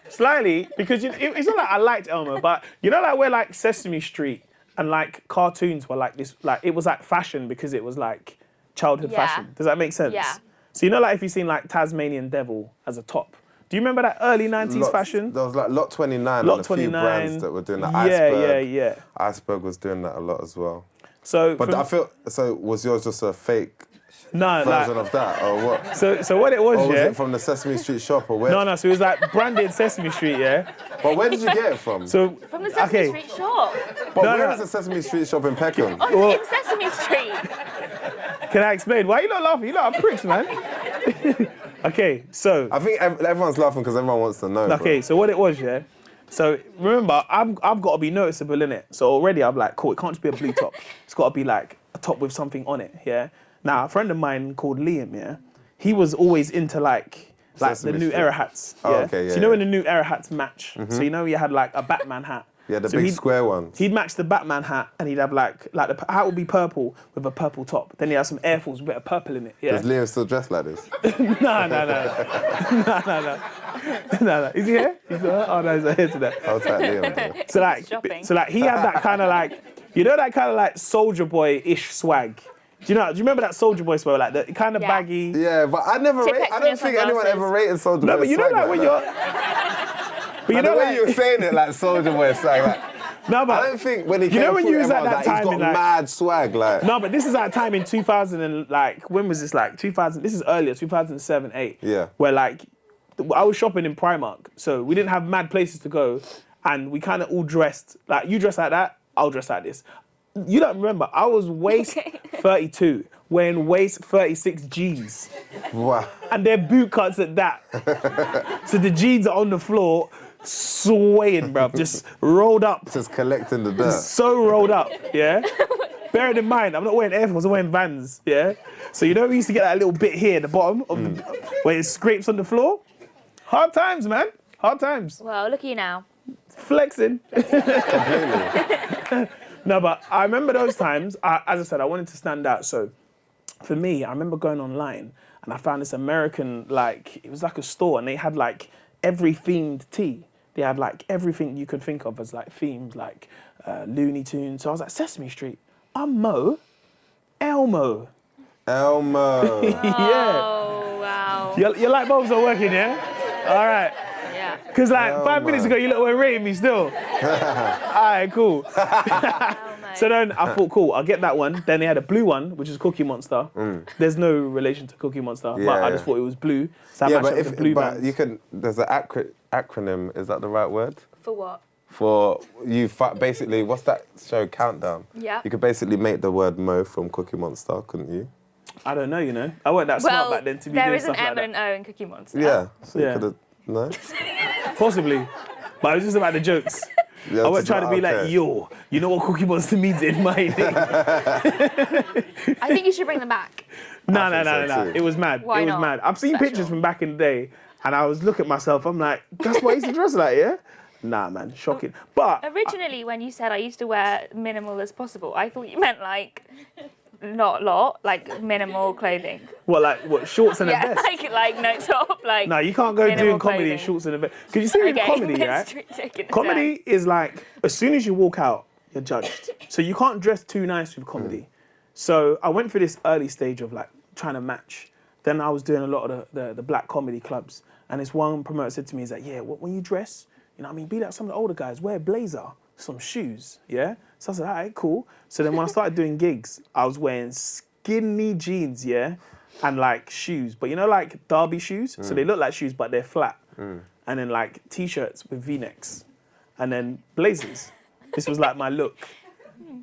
A: Slightly, because it's not like I liked Elmo, but you know, like where like Sesame Street and like cartoons were like this, like it was like fashion because it was like childhood fashion. Does that make sense?
C: Yeah.
A: So you know, like if you've seen like Tasmanian Devil as a top. Do you remember that early 90s fashion?
B: There was like Lot 29
A: Lot
B: and a
A: 29.
B: few brands that were doing that. Iceberg.
A: Yeah.
B: Iceberg was doing that a lot as well.
A: So,
B: But I feel, so was yours just a fake
A: no,
B: version of that or what?
A: So what it was,
B: Or was it from the Sesame Street shop or where?
A: No, so it was like branded Sesame Street, yeah?
B: But where did you get it from?
A: So,
C: From the Sesame Street shop.
B: But where is the Sesame Street shop in Peckham?
C: In Sesame Street.
A: Can I explain? Why are you not laughing? You lot are pricks, man. Okay, so...
B: I think everyone's laughing because everyone wants to know.
A: Okay, so what it was, yeah? So remember, I've got to be noticeable in it. So already I'm like, cool, it can't just be a blue top. It's got to be like a top with something on it, yeah? Now, a friend of mine called Liam, yeah? He was always into like the New Era hats, yeah?
B: Oh, okay,
A: so you know when the New Era hats match? So you know you had like a Batman hat.
B: Yeah, the big square ones.
A: He'd match the Batman hat and he'd have like the hat would be purple with a purple top. Then he'd have some Air Force with a bit of purple in it, yeah?
B: Does Liam still dress like this?
A: No. Is he here? Oh no, he's not here today.
B: I'll take Liam.
A: So like he had that kind of like, you know, that kind of like Soldier Boy-ish swag. Do you remember that Soldier Boy swag, like the kind of baggy?
B: Yeah, but I don't think anyone ever rated Soldier Boy.
A: No, but you know like when you're. But you know
B: the way
A: like
B: you were saying it, like Soldier Boy swag, like.
A: No, but
B: I don't think when he came
A: when
B: through,
A: you was at
B: everyone
A: that
B: was
A: time
B: he's
A: in
B: got
A: like
B: mad swag, like.
A: No, but this is that time in 2000 and like when was this like 2000? This is earlier, 2007, 8.
B: Yeah.
A: Where like I was shopping in Primark, so we didn't have mad places to go, and we kind of all dressed like you dress like that, I'll dress like this. You don't remember? I was waist 32, wearing waist 36 jeans.
B: Wow.
A: And they're boot cuts at that. So the jeans are on the floor, swaying, bruv, just rolled up.
B: Just collecting the dirt.
A: So rolled up, yeah? Bearing in mind, I'm not wearing Air Force, I'm wearing Vans, yeah? So you know we used to get that little bit here at the bottom of the, where it scrapes on the floor? Hard times, man. Hard times.
C: Well, look at you now.
A: Flexing.
B: Completely.
A: No, but I remember those times, as I said, I wanted to stand out. So for me, I remember going online and I found this American, like, it was like a store and they had like every themed tee. they had like everything you could think of as like themes, like Looney Tunes. So I was like, Sesame Street. I'm Mo. Elmo.
B: Elmo.
A: Yeah.
C: Oh, wow.
A: Your light bulbs are working, yeah? All right.
C: Yeah.
A: Because like 5 minutes ago, you lot were rating me still. All right, cool. So then I thought, cool, I'll get that one. Then they had a blue one, which is Cookie Monster. There's no relation to Cookie Monster, but I just thought it was blue. So I matched up with the blue bands.
B: you can, there's an acronym, is that the right word?
C: For what?
B: For you, basically, what's that show, Countdown?
C: Yeah.
B: You could basically make the word Mo from Cookie Monster, couldn't you?
A: I don't know, you know. I wasn't that smart back then to be
C: there
A: doing
C: is an
A: stuff
C: M
A: like
C: and
A: that.
C: an O in Cookie Monster.
B: Yeah. So
A: Yeah.
B: you could have, no?
A: Possibly. But it was just about the jokes.
B: Yeah,
A: I wasn't trying to be
B: okay.
A: like, yo, you know what Cookie Monster means in my name?
C: I think you should bring them back.
A: No.
B: too.
A: It was mad.
C: Why
A: it was
C: not?
A: mad. I've seen
C: Special.
A: pictures from back in the day, and I was looking at myself. I'm like, that's what I used to dress like, yeah? Nah, man, shocking. But
C: Originally, when you said I used to wear minimal as possible, I thought you meant like not a lot, like minimal clothing.
A: what shorts and a
C: Yeah,
A: vest?
C: like no top, like.
A: No, you can't go
C: minimal
A: doing comedy in
C: clothing.
A: shorts and a vest. Because you see with comedy,
C: let's
A: right?
C: take it
A: Comedy is like, as soon as you walk out, you're judged. So you can't dress too nice with comedy. So I went through this early stage of like trying to match. Then I was doing a lot of the black comedy clubs. And this one promoter said to me, he's like, yeah, when you dress, you know what I mean, be like some of the older guys, wear a blazer, some shoes, yeah? So I said, all right, cool. So then when I started doing gigs, I was wearing skinny jeans, yeah? And like shoes, but you know like derby shoes? So they look like shoes, but they're flat. And then like t-shirts with V-necks. And then blazers. This was like my look.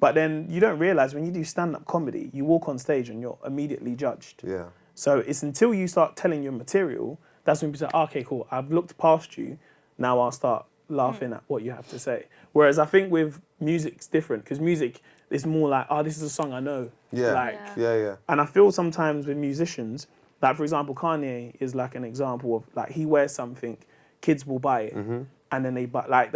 A: But then you don't realise when you do stand-up comedy, you walk on stage and you're immediately judged.
B: Yeah.
A: So it's until you start telling your material, that's when people say, okay, cool, I've looked past you, now I'll start laughing at what you have to say. Whereas I think with music, it's different, because music is more like, oh, this is a song I know.
B: Yeah.
A: Like,
B: Yeah.
A: And I feel sometimes with musicians, like for example, Kanye is like an example of like, he wears something, kids will buy it. And then they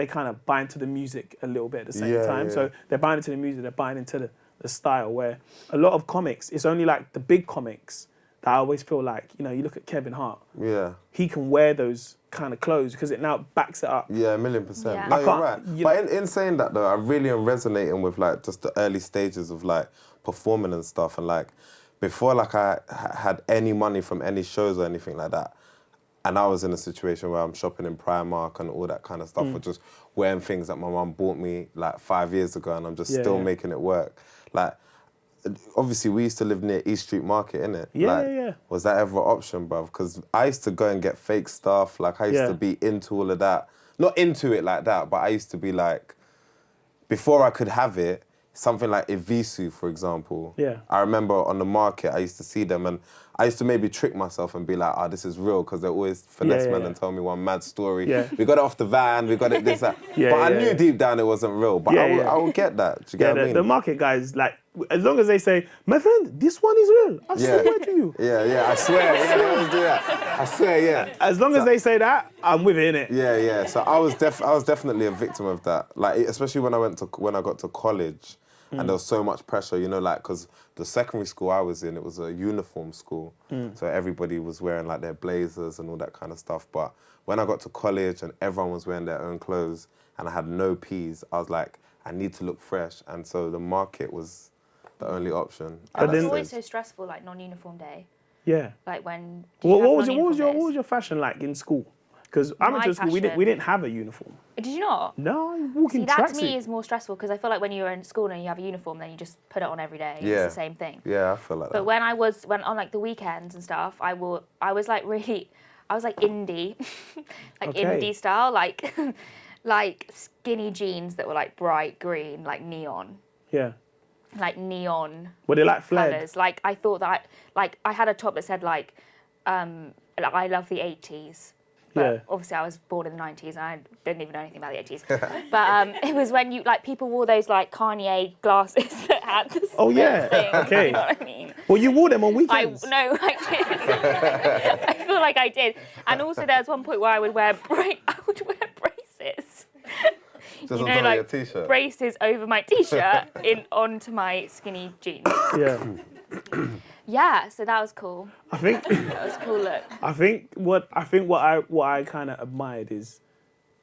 A: kind of buy into the music a little bit at the same time.
B: Yeah.
A: So they're buying into the music, they're buying into the style, where a lot of comics, it's only like the big comics that I always feel like, you know, you look at Kevin Hart,
B: Yeah.
A: he can wear those kind of clothes because it now backs it up.
B: Yeah, 1,000,000%.
C: Yeah.
B: No,
A: I
B: you're
A: can't-
B: right.
A: you
B: But in saying that though, I really am resonating with like just the early stages of like performing and stuff. And like before like I had any money from any shows or anything like that, and I was in a situation where I'm shopping in Primark and all that kind of stuff, or just wearing things that my mum bought me like 5 years ago, and I'm just still making it work. Like, obviously, we used to live near East Street Market, innit?
A: Yeah,
B: like,
A: yeah.
B: Was that ever an option, bruv? Because I used to go and get fake stuff. Like, I used to be into all of that. Not into it like that, but I used to be like, before I could have it, something like Evisu, for example.
A: Yeah.
B: I remember on the market, I used to see them, and I used to maybe trick myself and be like, oh, this is real, because they're always finesse men and tell me one mad story.
A: Yeah.
B: We got it off the van, we got it this, that.
A: Yeah,
B: but I
A: yeah,
B: knew
A: yeah.
B: deep down it wasn't real. But I will get that. Do you get what I mean?
A: The market guys, like, as long as they say, my friend, this one is real, I swear to you.
B: Yeah, I swear. Yeah, they always do that. I swear, yeah.
A: As long as they say that, I'm with it, innit?
B: Yeah. So I was definitely a victim of that. Like, especially when I got to college, and there was so much pressure, you know, like, because the secondary school I was in, it was a uniform school, so everybody was wearing like their blazers and all that kind of stuff. But when I got to college and everyone was wearing their own clothes, and I had no P's, I was like, I need to look fresh, and so the market was the only option.
A: But
C: It's
A: then-
C: always so stressful, like non-uniform day.
A: Yeah.
C: Like when.
A: What was your fashion like in school? Because I went
C: My
A: to school, we
C: fashion-
A: didn't have a uniform.
C: Did you not?
A: No, you walk
C: See,
A: in
C: that to me
A: tracksuit.
C: is more stressful because I feel like when you're in school and you have a uniform, then you just put it on every day.
B: Yeah.
C: It's the same thing.
B: Yeah, I feel like
C: But
B: that.
C: when I went on like the weekends and stuff, I was like indie, like
A: Okay.
C: indie style, like like skinny jeans that were like bright green, like neon,
A: Yeah.
C: like neon
A: Were they like flared?
C: colours. Like I thought that like I had a top that said like I love the 80s. But
A: Yeah.
C: obviously I was born in the 90s and I didn't even know anything about the 80s. But it was when you like people wore those like Kanye glasses that had the
A: Oh, yeah.
C: thing,
A: Okay.
C: You know what I mean?
A: Well, you wore them on
C: I
A: weekends.
C: did. I feel like I did. And also there was one point where I would wear braces.
B: Just
C: You
B: on
C: know,
B: top of
C: like
B: your t-shirt.
C: braces over my t-shirt onto my skinny jeans.
A: Yeah.
C: Yeah, so that was cool.
A: I think
C: That was a cool look.
A: I think what I kind of admired is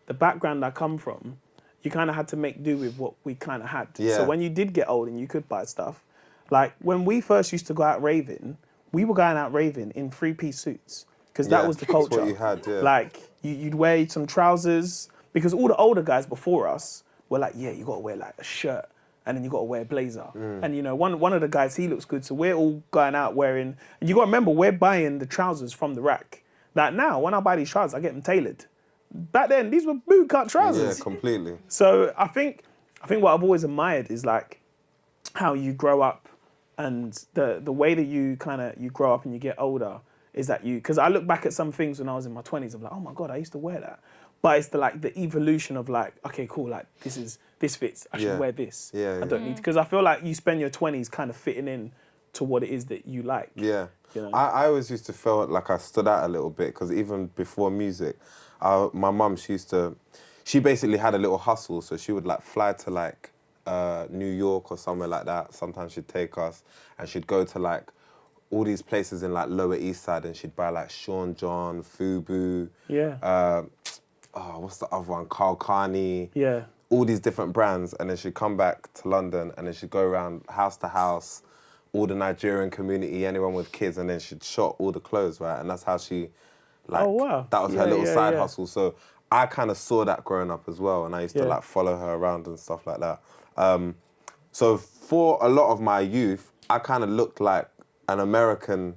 A: the background I come from, you kind of had to make do with what we kind of had.
B: Yeah.
A: So when you did get old and you could buy stuff, like when we first used to go out raving, we were going out raving in 3-piece suits because that was the culture.
B: That's what you had, yeah.
A: Like you'd wear some trousers because all the older guys before us were like, yeah, you got to wear like a shirt and then you got to wear a blazer. And you know, one of the guys, he looks good, so we're all going out wearing. And you got to remember, we're buying the trousers from the rack. Like now, when I buy these trousers, I get them tailored. Back then, these were bootcut trousers.
B: Yeah, completely.
A: So I think what I've always admired is like how you grow up and the way that you grow up and you get older is that because I look back at some things when I was in my 20s, I'm like, oh my God, I used to wear that. But it's the evolution of like, okay, cool, like this fits, I should wear this.
B: Yeah,
A: I don't need, because I feel like you spend your 20s kind of fitting in to what it is that you like.
B: Yeah.
A: You know?
B: I always used to feel like I stood out a little bit because even before music, my mum, she basically had a little hustle. So she would like fly to like New York or somewhere like that. Sometimes she'd take us and she'd go to like all these places in like Lower East Side and she'd buy like Sean John, Fubu.
A: Yeah.
B: What's the other one? Carl Carney.
A: Yeah.
B: All these different brands. And then she'd come back to London and then she'd go around house to house, all the Nigerian community, anyone with kids, and then she'd shop all the clothes, right? And that's how she, like,
A: Oh, wow.
B: that was her little side
A: yeah.
B: hustle. So I kind of saw that growing up as well, and I used to like follow her around and stuff like that. So for a lot of my youth, I kind of looked like an American,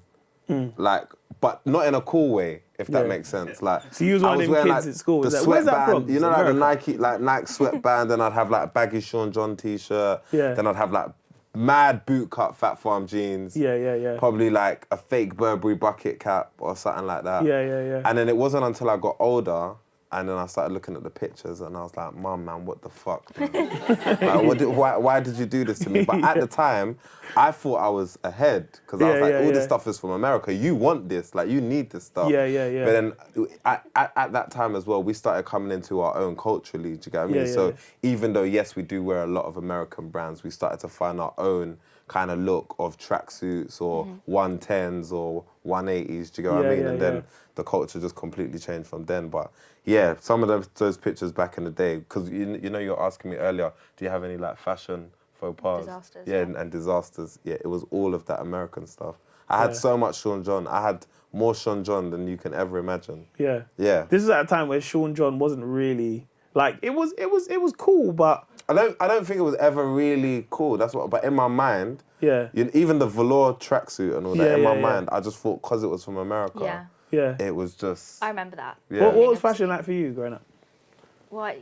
B: like, but not in a cool way, if that makes sense. Like,
A: so you was one of them
B: wearing,
A: kids
B: like,
A: at school.
B: the
A: Where's that
B: sweatband,
A: from?
B: you know,
A: It's
B: like the Nike sweatband, then I'd have like a baggy Sean John t-shirt.
A: Yeah.
B: Then I'd have like mad bootcut Fat Farm jeans.
A: Yeah.
B: Probably like a fake Burberry bucket cap or something like that.
A: Yeah.
B: And then it wasn't until I got older and then I started looking at the pictures and I was like, Mum, man, what the fuck, man? Like, why did you do this to me? But at the time, I thought I was ahead because I was like, all this stuff is from America. You want this, like, you need this stuff.
A: Yeah.
B: But then at that time as well, we started coming into our own culturally, do you get what I mean? So even though, yes, we do wear a lot of American brands, we started to find our own kind of look of tracksuits or 110s or 180s, do you get what I mean? And then the culture just completely changed from then. But yeah, some of those pictures back in the day, because you know you're asking me earlier, do you have any like fashion faux pas?
C: Disasters.
B: Yeah, and disasters. Yeah, it was all of that American stuff. I had so much Sean John. I had more Sean John than you can ever imagine.
A: Yeah.
B: Yeah.
A: This is at a time where Sean John wasn't really like it was cool, but
B: I don't think it was ever really cool. That's what. But in my mind, even the velour tracksuit and all that. In my mind, I just thought because it was from America, it was just.
C: I remember that.
B: Yeah.
A: What was fashion like for you growing up?
C: What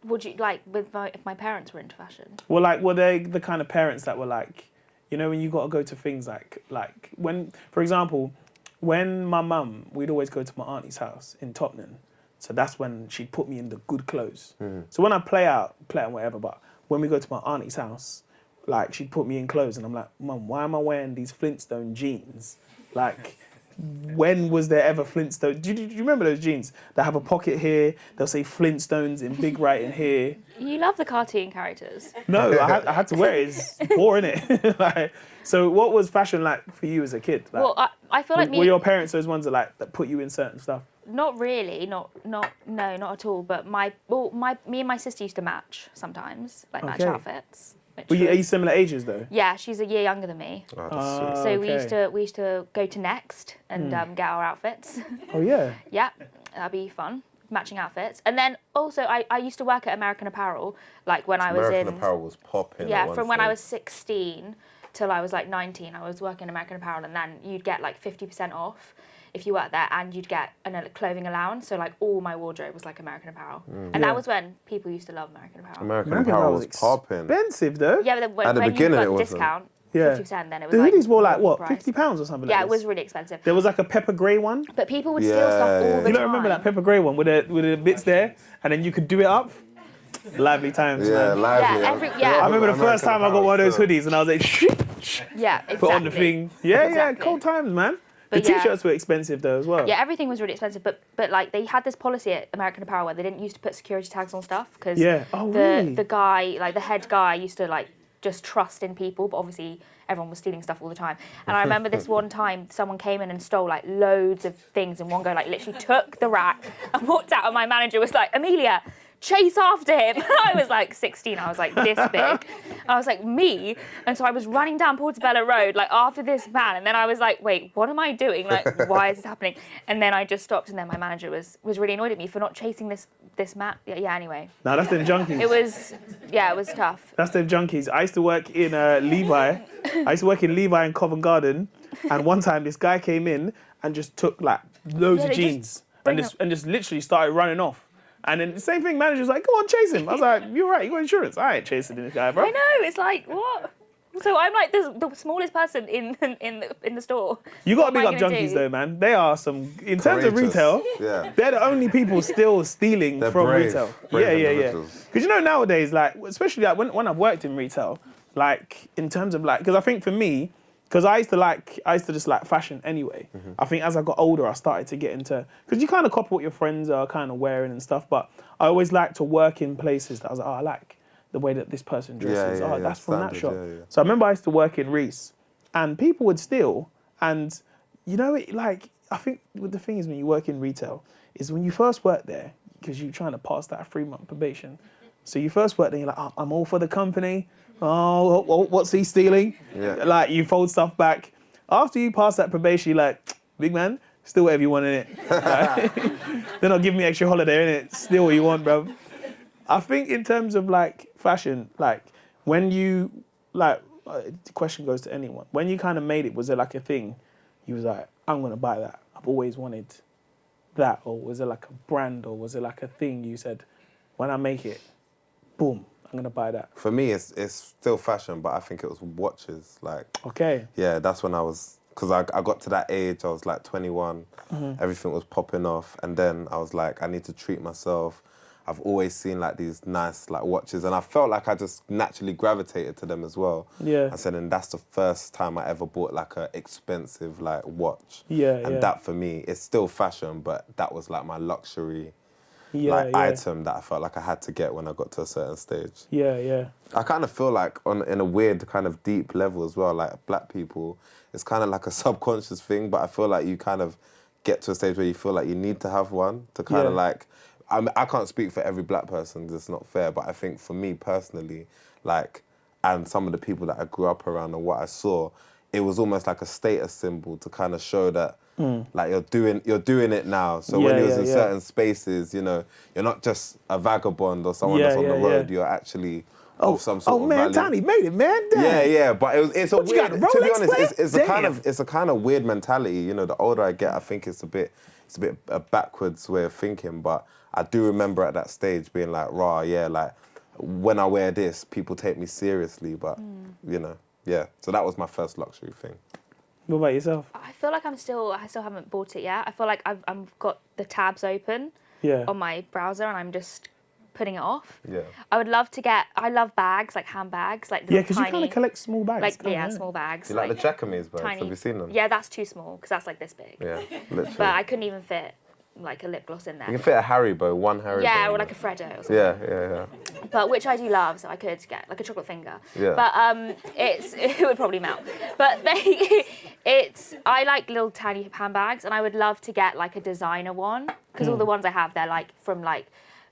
C: would you like if my parents were into fashion?
A: Well, like, were they the kind of parents that were like, you know, when you got to go to things like when, for example, when my mum, we'd always go to my auntie's house in Tottenham. So that's when she'd put me in the good clothes. So when I play out whatever, but when we go to my auntie's house, like, she'd put me in clothes and I'm like, Mum, why am I wearing these Flintstone jeans? Like, when was there ever Flintstone? Do you remember those jeans that have a pocket here? They'll say Flintstones in big writing here.
C: You love the cartoon characters.
A: No, I had to wear it. It's boring, innit? Like, so what was fashion like for you as a kid? Like,
C: Well, I feel like
A: were your parents those ones that put you in certain stuff?
C: Not really, no, not at all. But me and my sister used to match sometimes, like match outfits.
A: Are you similar ages though?
C: Yeah, she's a year younger than me.
B: Oh, that's sweet.
C: So we used to go to Next and get our outfits.
A: Oh yeah.
C: Yeah, that'd be fun. Matching outfits. And then also I used to work at American Apparel, like when I was in
B: American Apparel was popping.
C: Yeah, from when I was 16 till I was like 19, I was working American Apparel, and then you'd get like 50% off if you worked there, and you'd get a clothing allowance. So like all my wardrobe was like American Apparel, and that was when people used to love American Apparel.
B: American Apparel was popping.
A: Expensive though.
C: Yeah, but when
B: At the
C: you
B: beginning
C: got
B: it
C: the
B: wasn't.
C: discount,
A: Yeah.
C: 50%, then it was
A: The
C: like
A: hoodies were like
C: normal
A: what,
C: price.
A: £50 or something?
C: Yeah,
A: like
C: it
A: this?
C: was really expensive.
A: There was like a pepper grey one.
C: But people would steal stuff all the time.
A: You don't remember that pepper grey one with the bits there, and then you could do it up. Lively times,
B: Yeah,
A: man.
B: lively.
A: I remember the first time I got one of those hoodies, and I was like,
C: yeah, exactly.
A: put on the thing. Yeah,
C: Exactly.
A: cold times, man.
C: But
A: the t-shirts were expensive though as well.
C: Yeah, everything was really expensive, but like they had this policy at American Apparel where they didn't used to put security tags on stuff because
A: really?
C: the guy, like the head guy, used to like just trust in people, but obviously everyone was stealing stuff all the time. And I remember this one time someone came in and stole like loads of things in one go, like literally took the rack and walked out, and my manager was like, Amelia, chase after him. I was like 16, I was like this big. And I was like, me? And so I was running down Portobello Road like after this man, and then I was like, wait, what am I doing? Like, why is this happening? And then I just stopped, and then my manager was really annoyed at me for not chasing this man. Yeah, anyway.
A: No, that's them junkies.
C: It was tough.
A: That's them junkies. I used to work in Levi. I used to work in Levi in Covent Garden, and one time this guy came in and just took like loads of jeans and just literally started running off. And then the same thing, manager's like, go on, chase him. I was like, you're right, you got insurance. I ain't chasing this guy, bro.
C: I know, it's like, what? So I'm like the smallest person in the store.
A: You got to big up junkies though, man. They are some, in terms of retail, they're the only people still stealing from retail. Yeah. Because you know nowadays, like, especially like when I've worked in retail, like in terms of like, because I think for me, because I used to just like fashion anyway. I think as I got older, I started to get into, because you kind of copy what your friends are kind of wearing and stuff, but I always like to work in places that I was like, oh, I like the way that this person dresses. That's from that shop. So I remember I used to work in Reese, and people would steal, and you know, I think the thing is when you work in retail, is when you first work there, because you're trying to pass that 3-month probation, so you first work there, you're like, oh, I'm all for the company. Oh, what's he stealing? Yeah. Like, you fold stuff back. After you pass that probation, you're like, big man, steal whatever you want in it. They're not giving me extra holiday in it. Steal what you want, bro. I think in terms of like fashion, like when you, like, the question goes to anyone. When you kind of made it, was there like a thing? You was like, I'm going to buy that. I've always wanted that. Or was it like a brand? Or was it like a thing you said, when I make it, boom, I'm going to buy that?
B: For me, it's still fashion, but I think it was watches. Like,
A: okay.
B: Yeah, that's when I was, because I got to that age, I was like 21, everything was popping off, and then I was like, I need to treat myself. I've always seen like these nice like watches, and I felt like I just naturally gravitated to them as well. Yeah. And so then that's the first time I ever bought like an expensive like watch. And that for me, it's still fashion, but that was like my luxury item that I felt like I had to get when I got to a certain stage. I kind of feel like in a weird kind of deep level as well, like black people, it's kind of like a subconscious thing, but I feel like you kind of get to a stage where you feel like you need to have one to kind of like, I can't speak for every black person, it's not fair, but I think for me personally, like, and some of the people that I grew up around and what I saw, it was almost like a status symbol to kind of show that like you're doing it now. So when you're in certain spaces, you know, you're not just a vagabond or someone that's on the road. You're actually of some sort of
A: man,
B: value.
A: Tinie made it, man. Damn.
B: Yeah. But it's a weird. To be honest, it's a kind of weird mentality. You know, the older I get, I think it's a bit a backwards way of thinking. But I do remember at that stage being like, rah, yeah, like when I wear this, people take me seriously. But you know, yeah. So that was my first luxury thing.
A: What about yourself?
C: I feel like I still haven't bought it yet. I feel like I've got the tabs open on my browser, and I'm just putting it off. Yeah. I would love to get. I love bags, like handbags, like
A: because you kind of collect small bags.
C: Like small bags.
B: You like the Jackamees bags?
C: Tiny.
B: Have you seen them?
C: Yeah, that's too small because that's like this big.
B: Yeah, literally.
C: But I couldn't even fit like a lip gloss in there.
B: You can fit a Haribo, one Haribo.
C: Yeah, or like a Freddo or something.
B: Yeah.
C: But which I do love, so I could get like a chocolate finger. Yeah. But it would probably melt. But I like little tiny handbags, and I would love to get like a designer one, because all the ones I have, they're like from like,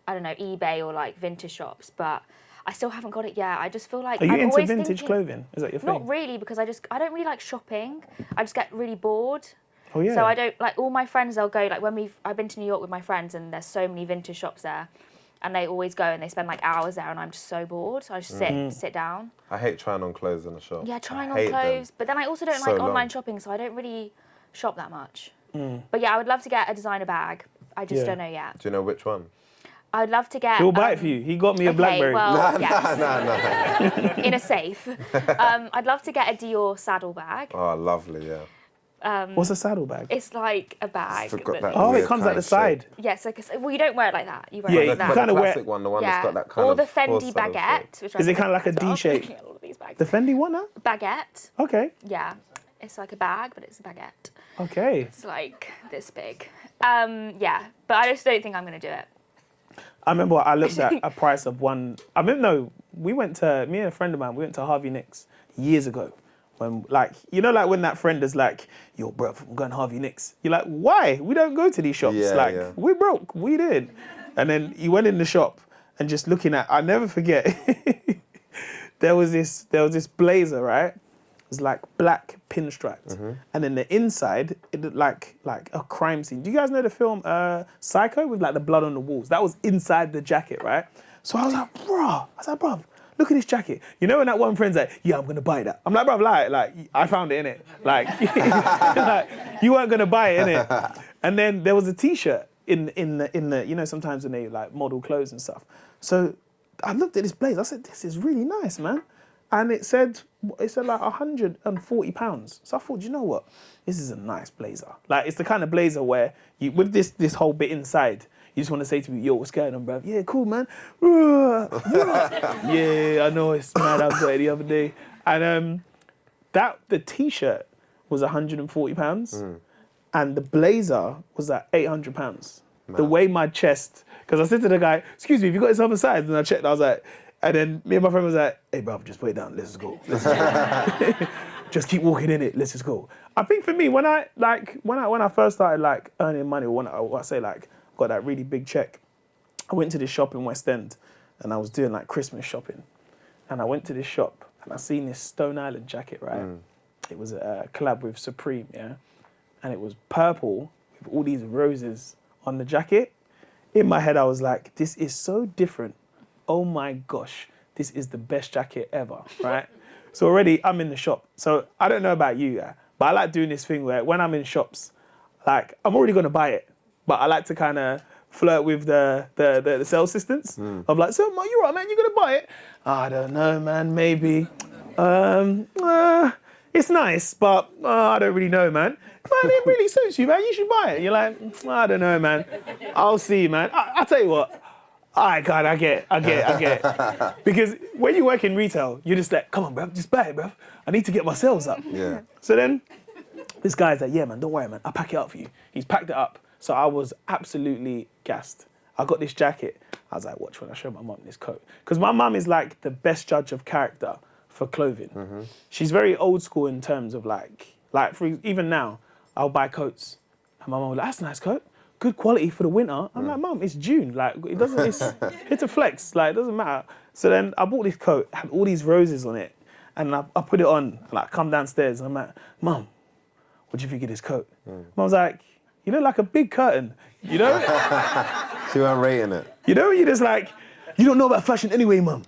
C: I don't know, eBay or like vintage shops, but I still haven't got it yet. I just feel like
A: Are you into vintage clothing? Is that your thing?
C: Not really, because I don't really like shopping. I just get really bored.
A: Oh yeah.
C: So I don't like, all my friends, they'll go like I've been to New York with my friends, and there's so many vintage shops there, and they always go and they spend like hours there, and I'm just so bored. So I just sit down.
B: I hate trying on clothes in a shop.
C: Yeah, trying on clothes, but then I also don't like online shopping, so I don't really shop that much. But yeah, I would love to get a designer bag. I just don't know yet.
B: Do you know which one?
C: I'd love to get.
A: He'll buy it for you. He got me a BlackBerry.
C: Well, no. In a safe. I'd love to get a Dior saddle bag.
B: Oh, lovely, yeah.
A: What's a saddle bag?
C: It's like a bag.
A: It comes at the side.
C: Yes, well, you don't wear it like that. You wear it like that.
B: You kind of wear the one that's got that kind
C: or
B: of.
C: Or the Fendi baguette. Which
A: is it kind of like a D shape? The Fendi one, huh?
C: Baguette.
A: Okay.
C: Yeah, it's like a bag, but it's a baguette.
A: Okay.
C: It's like this big. Yeah, but I just don't think I'm gonna do it.
A: I remember I looked at a price of one. I mean, no, me and a friend of mine, we went to Harvey Nicks years ago. When, like, you know, like when that friend is like, yo, bruv, I'm going to Harvey Nicks. You're like, why? We don't go to these shops. We're broke. We did. And then he went in the shop and just looking at, I'll never forget, there was this blazer, right? It was like black pinstriped. And then the inside, it looked like a crime scene. Do you guys know the film Psycho with like the blood on the walls? That was inside the jacket, right? So I was like, bruv, look at this jacket. You know when that one friend's like, yeah, I'm gonna buy that. I'm like, bruv, like I found it, innit? Like, like, you weren't gonna buy it, innit? And then there was a t-shirt in the, you know, sometimes when they like model clothes and stuff. So I looked at this blazer, I said, this is really nice, man. And it said like £140. So I thought, you know what? This is a nice blazer. Like, it's the kind of blazer where you, with this whole bit inside, you just want to say to me, yo, what's going on, bruv? Yeah, cool, man. Yeah, I know, it's mad. I got it the other day. And the t-shirt was £140 and the blazer was like £800. The way my chest, because I said to the guy, excuse me, have you got this other size? And I checked, I was like, and then me and my friend was like, hey, bruv, just put it down, let's just go. Just keep walking in it, let's just go. I think for me, when I first started like earning money, or when I say like, got that really big check, I went to this shop in West End and I was doing like Christmas shopping. And I went to this shop and I seen this Stone Island jacket, right? It was a collab with Supreme, yeah? And it was purple with all these roses on the jacket. In my head, I was like, this is so different. Oh my gosh, this is the best jacket ever, right? So already I'm in the shop. So I don't know about you, yeah, but I like doing this thing where when I'm in shops, like I'm already gonna buy it, but I like to kind of flirt with the sales assistants of like, so you right, man, you gonna buy it? I don't know, man, maybe. It's nice, but I don't really know, man. Man, it really suits you, man. You should buy it. You're like, I don't know, man. I'll see, man. I'll tell you what. All right, God, I get it. Because when you work in retail, you're just like, come on, bruv, just buy it, bruv. I need to get my sales up.
B: Yeah.
A: So then this guy's like, yeah, man, don't worry, man. I'll pack it up for you. He's packed it up. So I was absolutely gassed. I got this jacket. I was like, watch when I show my mum this coat. Because my mum is like the best judge of character for clothing. She's very old school in terms of like for even now, I'll buy coats. And my mum will be like, that's a nice coat. Good quality for the winter. I'm like, Mum, it's June. Like, it doesn't, it's a flex. Like, it doesn't matter. So then I bought this coat, had all these roses on it. And I put it on, and I come downstairs and I'm like, Mum, what do you think of this coat? Mum's like, you know, like a big curtain, you know?
B: She weren't rating it.
A: You know, you're just like, you don't know about fashion anyway, Mum.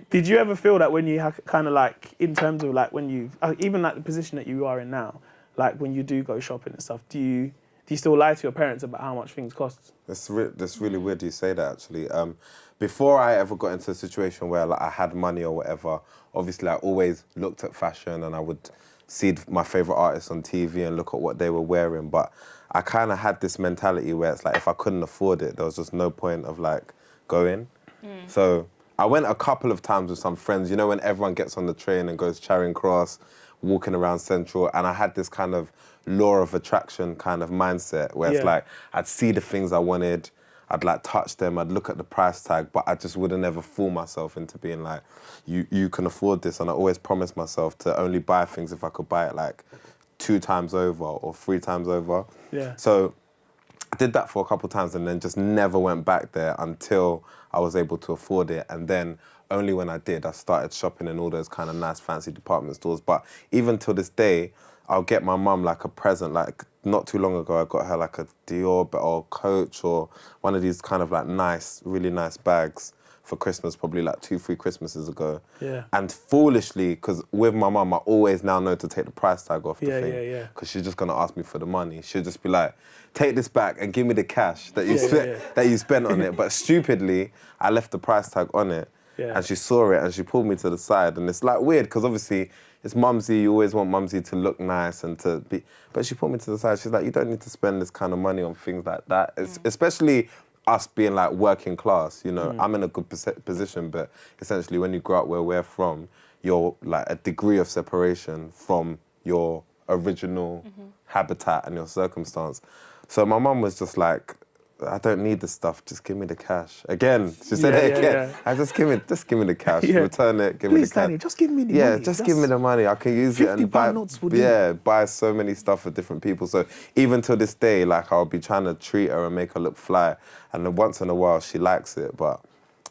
A: Did you ever feel that when you have kind of like, in terms of like when you, even like the position that you are in now, like when you do go shopping and stuff, do you still lie to your parents about how much things cost?
B: That's really weird you say that, actually. Before I ever got into a situation where like I had money or whatever, obviously I always looked at fashion and I would see my favourite artists on TV and look at what they were wearing. But I kind of had this mentality where it's like if I couldn't afford it, there was just no point of like going. So I went a couple of times with some friends, you know, when everyone gets on the train and goes Charing Cross, walking around Central, and I had this kind of law of attraction kind of mindset where it's like I'd see the things I wanted, I'd like touch them, I'd look at the price tag, but I just would have never fool myself into being like, you can afford this. And I always promised myself to only buy things if I could buy it like 2 times over or 3 times over.
A: Yeah.
B: So I did that for a couple of times and then just never went back there until I was able to afford it. And then only when I did, I started shopping in all those kind of nice fancy department stores. But even till this day, I'll get my mum like a present. Like not too long ago, I got her like a Dior or Coach or one of these kind of like nice, really nice bags for Christmas, probably like 2-3 Christmases ago.
A: Yeah.
B: And foolishly, because with my mum, I always now know to take the price tag off the thing.
A: Yeah.
B: Because she's just gonna ask me for the money. She'll just be like, take this back and give me the cash that you spent on it. But stupidly, I left the price tag on it.
A: Yeah.
B: And she saw it and she pulled me to the side. And it's like weird because obviously it's Mumsy, you always want Mumsy to look nice and to be... But she pulled me to the side. She's like, you don't need to spend this kind of money on things like that. It's, especially us being like working class, you know. I'm in a good position, but essentially when you grow up where we're from, you're like a degree of separation from your original habitat and your circumstance. So my mum was just like, I don't need the stuff. Just give me the cash. Again, she said
A: Yeah,
B: it
A: yeah,
B: again.
A: yeah.
B: I just give me the cash.
A: Yeah.
B: Return it. Give me
A: Please,
B: the cash.
A: Tinie, just give me the
B: Yeah,
A: money.
B: just give me the money. I can use it and buy.
A: £50 notes will do.
B: Yeah, buy so many stuff for different people. So even till this day, like I'll be trying to treat her and make her look fly, and then once in a while she likes it, but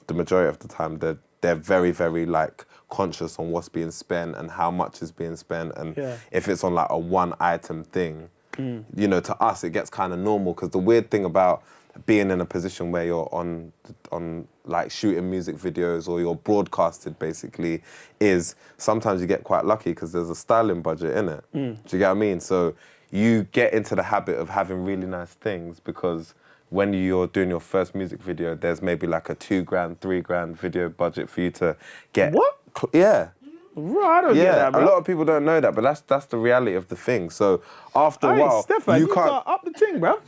B: the majority of the time they're very, very like conscious on what's being spent and how much is being spent, and if it's on like a one item thing, you know, to us it gets kind of normal, because the weird thing about being in a position where you're on like shooting music videos or you're broadcasted basically is sometimes you get quite lucky because there's a styling budget in it. Do you get what I mean? So you get into the habit of having really nice things because when you're doing your first music video, there's maybe like a $2,000, $3,000 video budget for you to get.
A: What?
B: Yeah.
A: Right, I don't get that, bro.
B: A lot of people don't know that, but that's the reality of the thing. So after a while,
A: Stefan,
B: you
A: you
B: can't.
A: got up the thing, bro.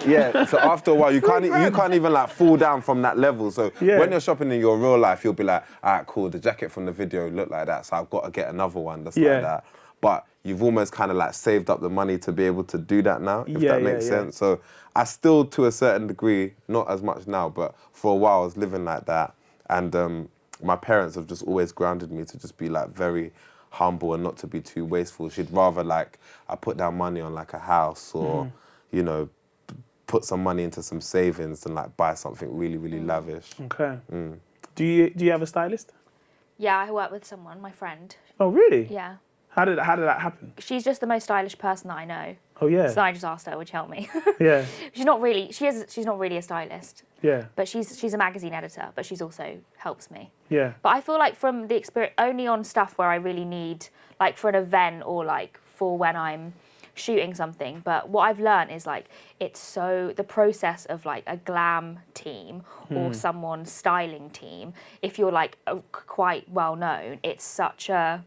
B: Yeah. So after a while, you can't even like fall down from that level. So when you're shopping in your real life, you'll be like, all right, cool. The jacket from the video looked like that, so I've got to get another one that's like that. But you've almost kind of like saved up the money to be able to do that now, if that makes sense. So I still, to a certain degree, not as much now, but for a while I was living like that, and my parents have just always grounded me to just be like very humble and not to be too wasteful. She'd rather like I put down money on like a house or, you know, put some money into some savings than like buy something really, really lavish.
A: Okay. Do you have a stylist?
C: Yeah, I work with someone, my friend.
A: Oh, really?
C: Yeah.
A: How did that happen?
C: She's just the most stylish person that I know.
A: Oh, yeah.
C: So I just asked her, would you help me?
A: Yeah.
C: She's not really a stylist.
A: Yeah.
C: But she's a magazine editor, but she's also helps me.
A: Yeah.
C: But I feel like from the experience, only on stuff where I really need, like for an event or like for when I'm shooting something. But what I've learned is like, the process of like a glam team or someone's styling team, if you're like quite well known, it's such a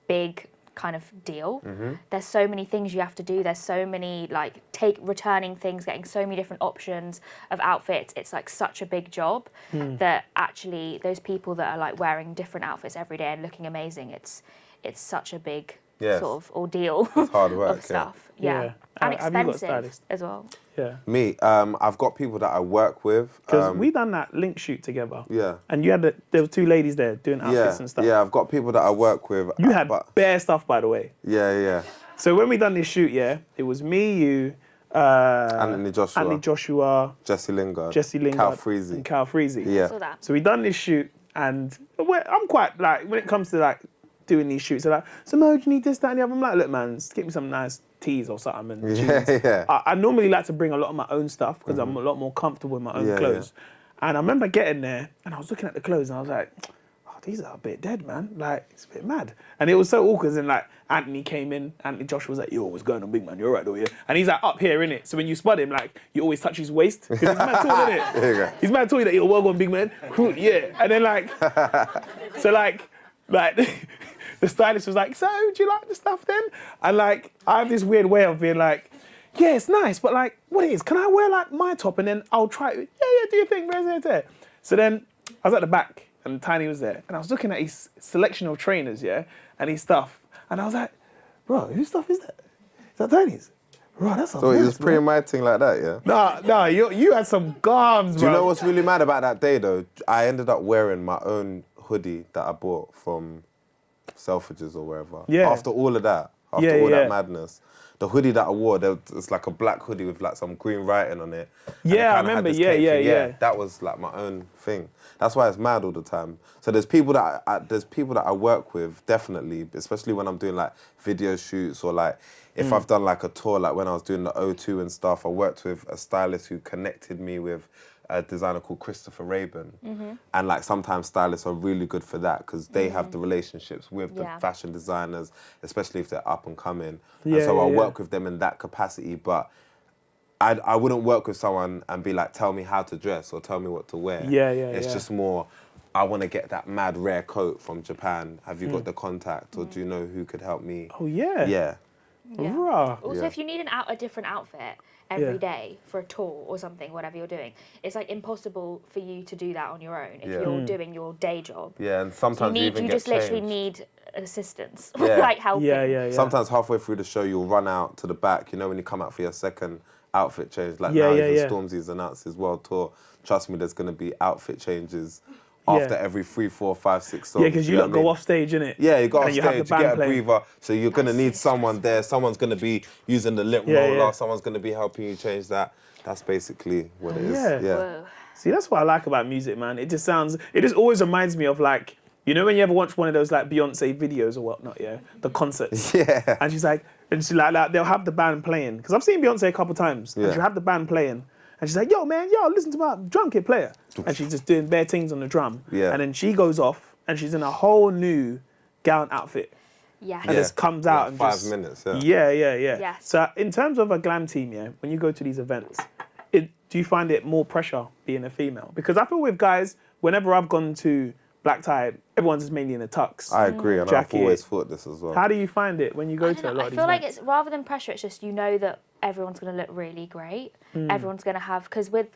C: big kind of deal. There's so many things you have to do. There's so many like returning things, getting so many different options of outfits. It's like such a big job that actually those people that are like wearing different outfits every day and looking amazing, it's such a big sort of ordeal
B: It's hard work,
C: of stuff. Yeah. And
A: Have you got a
C: expensive
A: stylist?
C: as well.
A: Yeah.
B: Me, I've got people that I work with.
A: Because we done that link shoot together.
B: Yeah.
A: And there were two ladies there doing outfits and stuff.
B: Yeah, I've got people that I work with.
A: You had bare stuff, by the way.
B: Yeah.
A: So when we done this shoot, it was me, you,
B: Anthony
A: Joshua,
B: Jesse Lingard,
A: Cal
B: Freezy.
A: and Cal Freezy.
B: Yeah.
C: So that.
A: So we done this shoot, and I'm quite like, when it comes to like doing these shoots, they're like, so Mo, do you need this, that, and the other? I'm like, look, man, just get me some nice tees or something. And jeans.
B: Yeah.
A: I normally like to bring a lot of my own stuff because I'm a lot more comfortable in my own clothes. And I remember getting there, and I was looking at the clothes, and I was like, oh, these are a bit dead, man. Like, it's a bit mad. And it was so awkward, and like, Anthony came in, Anthony Joshua was like, yo, what's going on, big man? You're all right, though, yeah? And he's like up here, innit? So when you spot him, like, you always touch his waist, because he's mad tall, innit?
B: There you go.
A: He's mad tall, that you're well gone, big man. Yeah. And then like, so like, the stylist was like, so, do you like the stuff then? And like, I have this weird way of being like, yeah, it's nice, but like, what it is, can I wear like my top and then I'll try it? Yeah, do you think? There. So then I was at the back and Tinie was there and I was looking at his selection of trainers, and his stuff. And I was like, bro, whose stuff is that? Is that Tinie's? Bro, that's
B: So he was pretty my thing like that, yeah?
A: Nah, you had some gums, bro.
B: Do you know what's really mad about that day though? I ended up wearing my own hoodie that I bought from Selfridges or wherever.
A: Yeah.
B: After all of that, that madness, the hoodie that I wore, it's like a black hoodie with like some green writing on it.
A: Yeah, I remember. Yeah.
B: That was like my own thing. That's why it's mad all the time. So there's people that I work with, definitely, especially when I'm doing like video shoots or like if I've done like a tour, like when I was doing the O2 and stuff, I worked with a stylist who connected me with a designer called Christopher Rabin. And like sometimes stylists are really good for that because they have the relationships with the fashion designers, especially if they're up and coming. And so I work with them in that capacity, but I wouldn't work with someone and be like, tell me how to dress or tell me what to wear. It's just more, I want to get that mad rare coat from Japan. Have you got the contact or do you know who could help me?
A: Oh, yeah.
C: Yeah.
A: Rah.
C: Also, if you need a different outfit every day for a tour or something, whatever you're doing, it's like impossible for you to do that on your own if you're doing your day job.
B: Yeah, and sometimes
C: you just literally need assistance,
B: Yeah.
C: like helping.
A: Yeah.
B: Sometimes halfway through the show, you'll run out to the back, you know, when you come out for your second outfit change. Like
A: Yeah,
B: now,
A: yeah,
B: even
A: yeah.
B: Stormzy's announced his world tour. Trust me, there's going to be outfit changes after every 3, 4, 5, 6 songs.
A: Yeah, because you
B: know
A: lot
B: what I
A: go
B: mean?
A: off stage, innit?
B: Yeah, you got
A: And
B: off
A: you have the
B: stage, you
A: band
B: get a
A: playing.
B: breather, so you're going to
C: That's
B: need
C: so
B: someone
C: stressful.
B: there. Someone's going to be using the lip
A: Yeah,
B: roller.
A: yeah.
B: Someone's going to be helping you change that. That's basically what it is.
A: Yeah.
B: Yeah.
C: Whoa.
A: See, that's what I like about music, man. It just always reminds me of like, you know when you ever watch one of those like Beyonce videos or whatnot, yeah? The concerts.
B: Yeah.
A: And she's like, they'll have the band playing. Because I've seen Beyonce a couple times. And
B: Yeah.
A: she'll have the band playing. And she's like, yo, man, listen to my drum kit player. And she's just doing bare things on the drum.
B: Yeah.
A: And then she goes off and she's in a whole new gown outfit.
C: Yeah.
A: And just comes out
B: Like
A: and
B: 5
A: just...
B: minutes, yeah.
A: Yeah.
C: Yes.
A: So in terms of a glam team, yeah, when you go to these events, do you find it more pressure being a female? Because I feel with guys, whenever I've gone to black tie, everyone's just mainly in a tux.
B: I agree, and
A: Jacket.
B: I've always thought this as well.
A: How do you find it when you go
C: I
A: to a
C: don't know,
A: lot
C: I
A: of these
C: feel like
A: events?
C: it's rather than pressure, it's just you know that everyone's going to look really great. Everyone's going to have, because with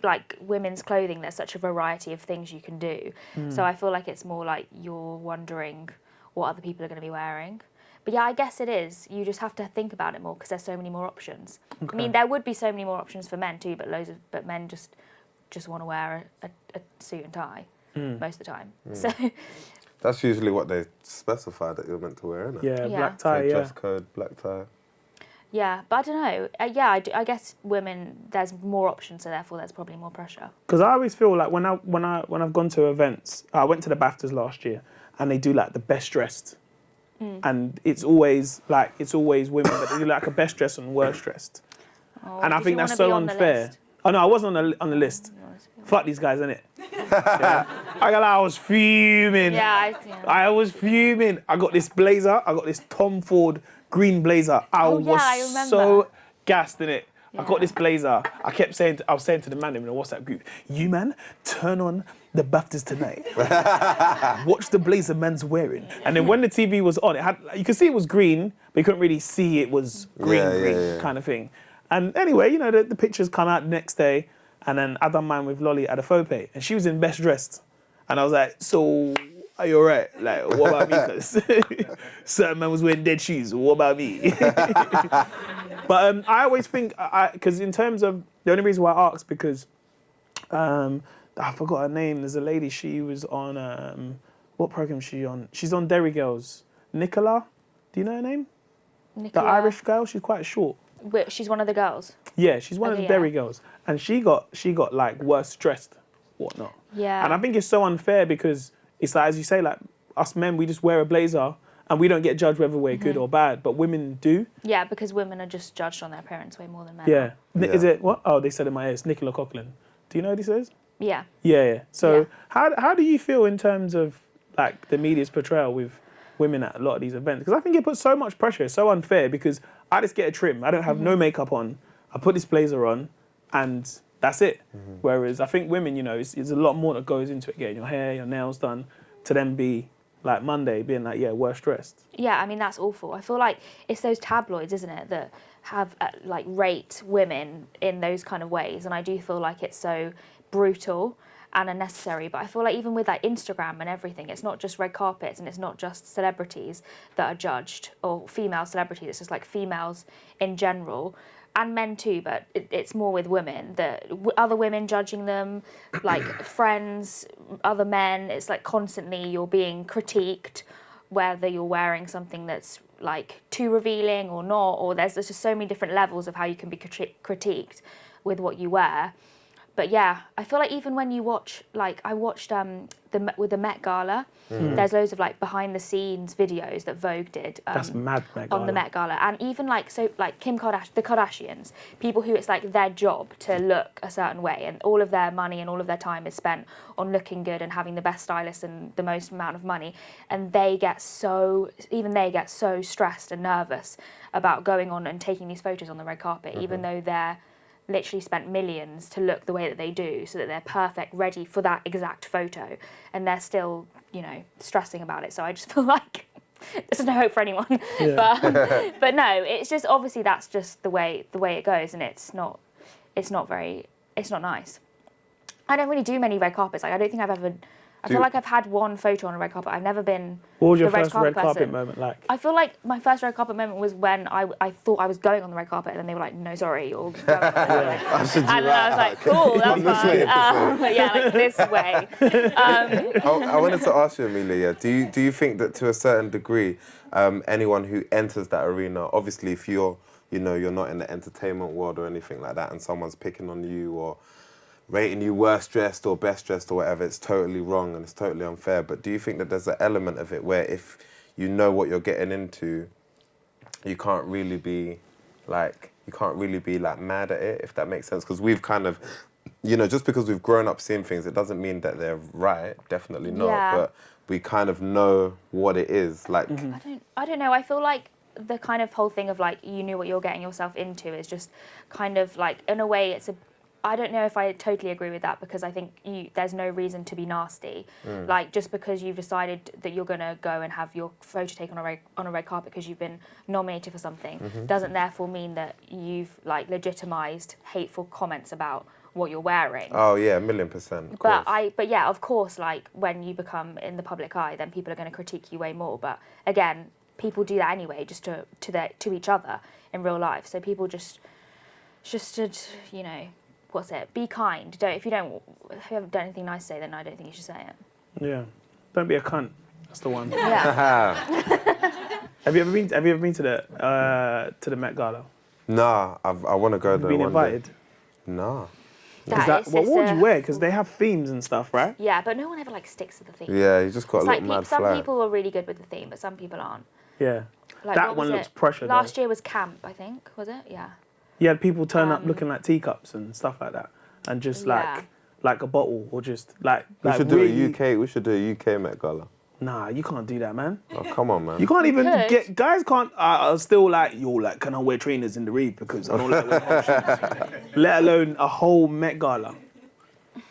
C: like women's clothing, there's such a variety of things you can do. So I feel like it's more like you're wondering what other people are going to be wearing. But yeah, I guess it is. You just have to think about it more because there's so many more options. I mean, there would be so many more options for men too, but men just want to wear a suit and tie most of the time. So
B: That's usually what they specify that you're meant to wear, isn't it?
A: Yeah,
C: Yeah.
A: black tie,
B: So dress code, black tie.
C: yeah, but I don't know. I guess women, there's more options, so therefore there's probably more pressure.
A: Because I always feel like when I've gone to events, I went to the BAFTAs last year, and they do like the best dressed, and it's always women, but they do like a best dressed and worst dressed,
C: Oh,
A: and I
C: did
A: think
C: you
A: that's
C: wanna
A: so
C: be on the
A: unfair.
C: list?
A: Oh no, I wasn't on the list. Fuck these guys, innit? Yeah. I was fuming.
C: Yeah,
A: I was fuming. I got this blazer. I got this Tom Ford green blazer. I
C: Oh, yeah,
A: was
C: I remember.
A: so gassed in it. I
C: Yeah.
A: got this blazer. I was saying to the man in the WhatsApp group, you man, turn on the BAFTAs tonight. Watch the blazer man's wearing. And then when the TV was on, you could see it was green, but you couldn't really see it was green
B: Yeah.
A: kind of thing. And anyway, the pictures come out the next day, and then I done mine with Lolly at a Fope, and she was in best dressed. And I was like, so, are you all right? Like, what about me? Because certain man was wearing dead shoes. What about me? But I always think, because in terms of, the only reason why I asked, because I forgot her name. There's a lady, she was on, what program is she on? She's on Derry Girls. Nicola? Do you know her name?
C: Nicola,
A: The Irish girl? She's quite short.
C: She's one of the girls.
A: Yeah, she's one of the
C: Okay,
A: Derry
C: yeah.
A: Girls. And she got like worse dressed, whatnot.
C: Yeah.
A: And I think it's so unfair because it's like, as you say, like us men, we just wear a blazer and we don't get judged whether we're good or bad, but women do.
C: Yeah, because women are just judged on their appearance way more than men.
A: Yeah.
C: are.
A: Is it, what? Oh, they said in my ear, it's Nicola Coughlan. Do you know what he says?
C: Yeah.
A: Yeah. So
C: Yeah.
A: how do you feel in terms of like the media's portrayal with women at a lot of these events? Because I think it puts so much pressure. It's so unfair because I just get a trim. I don't have no makeup on. I put this blazer on and that's it. Whereas I think women, it's a lot more that goes into it. Getting your hair, your nails done to then be like Monday being like, worst dressed.
C: Yeah, I mean, that's awful. I feel like it's those tabloids, isn't it, that have like rate women in those kind of ways. And I do feel like it's so brutal and unnecessary. But I feel like even with like Instagram and everything, it's not just red carpets and it's not just celebrities that are judged or female celebrities. It's just like females in general and men too. But it's more with women, that other women judging them, like friends, other men. It's like constantly you're being critiqued, whether you're wearing something that's like too revealing or not, or there's just so many different levels of how you can be critiqued with what you wear. But yeah, I feel like even when you watch, like I watched with the Met Gala, there's loads of like behind the scenes videos that Vogue did
A: That's mad, Met Gala.
C: on the Met Gala, and even like Kim Kardashian, the Kardashians, people who it's like their job to look a certain way, and all of their money and all of their time is spent on looking good and having the best stylist and the most amount of money, and they get so stressed and nervous about going on and taking these photos on the red carpet, even though they're literally spent millions to look the way that they do so that they're perfect, ready for that exact photo, and they're still, stressing about it. So I just feel like there's no hope for anyone.
A: Yeah.
C: But no, it's just obviously that's just the way it goes, and it's not nice. I don't really do many red carpets. Like I don't think I've ever I feel like I've had one photo on a red carpet. I've never been
A: What was your
C: the red
A: first
C: carpet
A: red carpet
C: person.
A: moment like?
C: I feel like my first red carpet moment was when I thought I was going on the red carpet, and then they were like, "No, sorry, you're going on this way." And then I was like, "Cool, that's fine." Yeah, like this way.
B: I wanted to ask you, Amelia. Yeah, do you think that to a certain degree, anyone who enters that arena, obviously, if you're not in the entertainment world or anything like that, and someone's picking on you or rating you worst dressed or best dressed or whatever, it's totally wrong and it's totally unfair. But do you think that there's an element of it where if you know what you're getting into, you can't really be like mad at it, if that makes sense? Because we've kind of, just because we've grown up seeing things, it doesn't mean that they're right. Definitely not.
C: Yeah.
B: But we kind of know what it is. Like,
C: I don't know. I feel like the kind of whole thing of like you knew what you're getting yourself into is just kind of like, in a way, I don't know if I totally agree with that, because I think there's no reason to be nasty. Like, just because you've decided that you're going to go and have your photo taken on a red carpet because you've been nominated for something, doesn't therefore mean that you've like legitimised hateful comments about what you're wearing.
B: Oh yeah, 1,000,000%.
C: But yeah, of course, like when you become in the public eye, then people are going to critique you way more. But again, people do that anyway, just to each other in real life. So people just should, what's it? Be kind. If you haven't done anything nice to say, then I don't think you should say it.
A: Yeah, don't be a cunt. That's the one.
C: Yeah.
A: Have you ever been to the Met Gala?
B: Nah, I want to go there.
A: Been
B: one
A: invited?
B: day. Nah.
A: What would you wear? Because they have themes and stuff, right?
C: Yeah, but no one ever like sticks to the theme.
B: Yeah, you just got to look mad
C: some
B: flat.
C: people are really good with the theme, but some people aren't.
A: Yeah.
C: Like,
A: that one looks pressure.
C: Last year was camp, I think. Was it? Yeah.
A: You had people turn up looking like teacups and stuff like that, and just like a bottle, or just like.
B: We should do a UK Met Gala.
A: Nah, you can't do that, man.
B: Oh, come on, man.
A: You can't even guys can't. Still like, can I wear trainers in the read because I don't like wearing shoes. Let alone a whole Met Gala.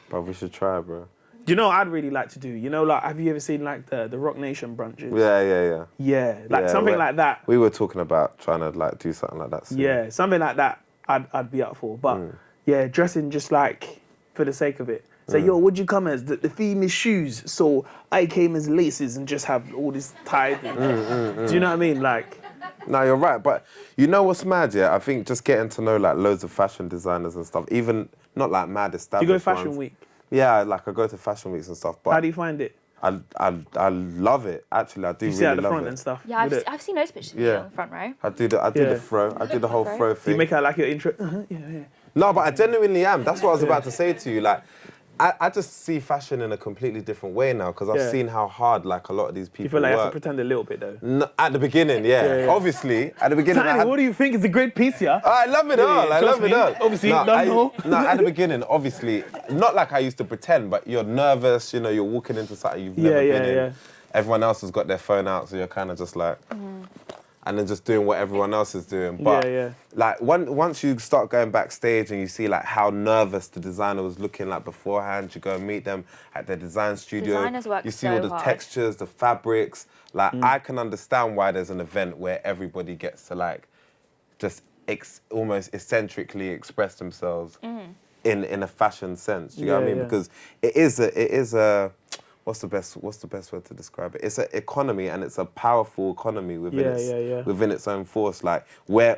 B: But we should try, bro.
A: Do you know what I'd really like to do? Like, have you ever seen like the Rock Nation brunches?
B: Yeah.
A: Yeah, like something like that.
B: We were talking about trying to like do something like that soon.
A: Yeah, something like that I'd be up for. But yeah, dressing just like for the sake of it. Say, yo, what'd you come as? The theme is shoes, so I came as laces and just have all this tied. Do you know what I mean? Like,
B: no, you're right. But you know what's mad? Yeah, I think just getting to know like loads of fashion designers and stuff, even not like mad established.
A: you go Fashion
B: ones.
A: Week.
B: Yeah, like I go to fashion weeks and stuff. But
A: How do you find it?
B: I love it. Actually, I do
A: You
B: really
A: sit at the
B: love
A: front
B: it.
A: and stuff.
C: Yeah, I've seen those pictures of you on the front row.
B: I do the throw. I do the whole throw thing.
A: You make out like your intro. Yeah.
B: No, but I genuinely am. That's what I was about to say to you. Like, I just see fashion in a completely different way now because I've seen how hard like a lot of these people
A: You feel like
B: work.
A: you have to pretend a little bit though.
B: No, at the beginning, yeah. Obviously, at the beginning.
A: Tinie, what do you think? It's a great piece, yeah?
B: I love it all. I love it all.
A: Obviously,
B: no,
A: no.
B: at the beginning, obviously, not like I used to pretend, but you're nervous. You're walking into something you've never been in.
A: Yeah.
B: Everyone else has got their phone out, so you're kind of just like. And then just doing what everyone else is doing. But like once you start going backstage and you see like how nervous the designer was looking like beforehand, you go and meet them at their design studio.
C: Designers work
B: you see
C: so
B: all the
C: hard.
B: textures, the fabrics. Like I can understand why there's an event where everybody gets to like just almost eccentrically express themselves in a fashion sense. You know what I mean?
A: Yeah.
B: Because it is a what's the best word to describe it? It's an economy, and it's a powerful economy within within its own force. Like we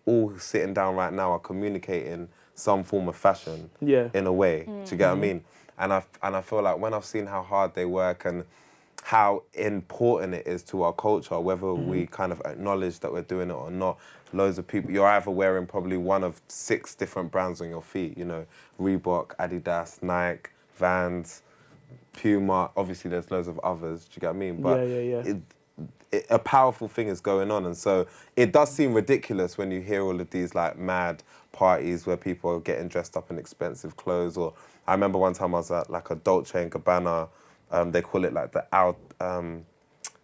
B: all sitting down right now are communicating some form of fashion in a way. Do you get what I mean? And I feel like when I've seen how hard they work and how important it is to our culture, whether we kind of acknowledge that we're doing it or not. Loads of people, you're either wearing probably one of 6 different brands on your feet, Reebok, Adidas, Nike, Vans, Puma. Obviously there's loads of others, do you get what I mean? But a powerful thing is going on, and so it does seem ridiculous when you hear all of these like mad parties where people are getting dressed up in expensive clothes. Or I remember one time I was at like a Dolce & Gabbana, they call it like the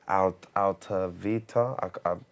B: Alta Vita.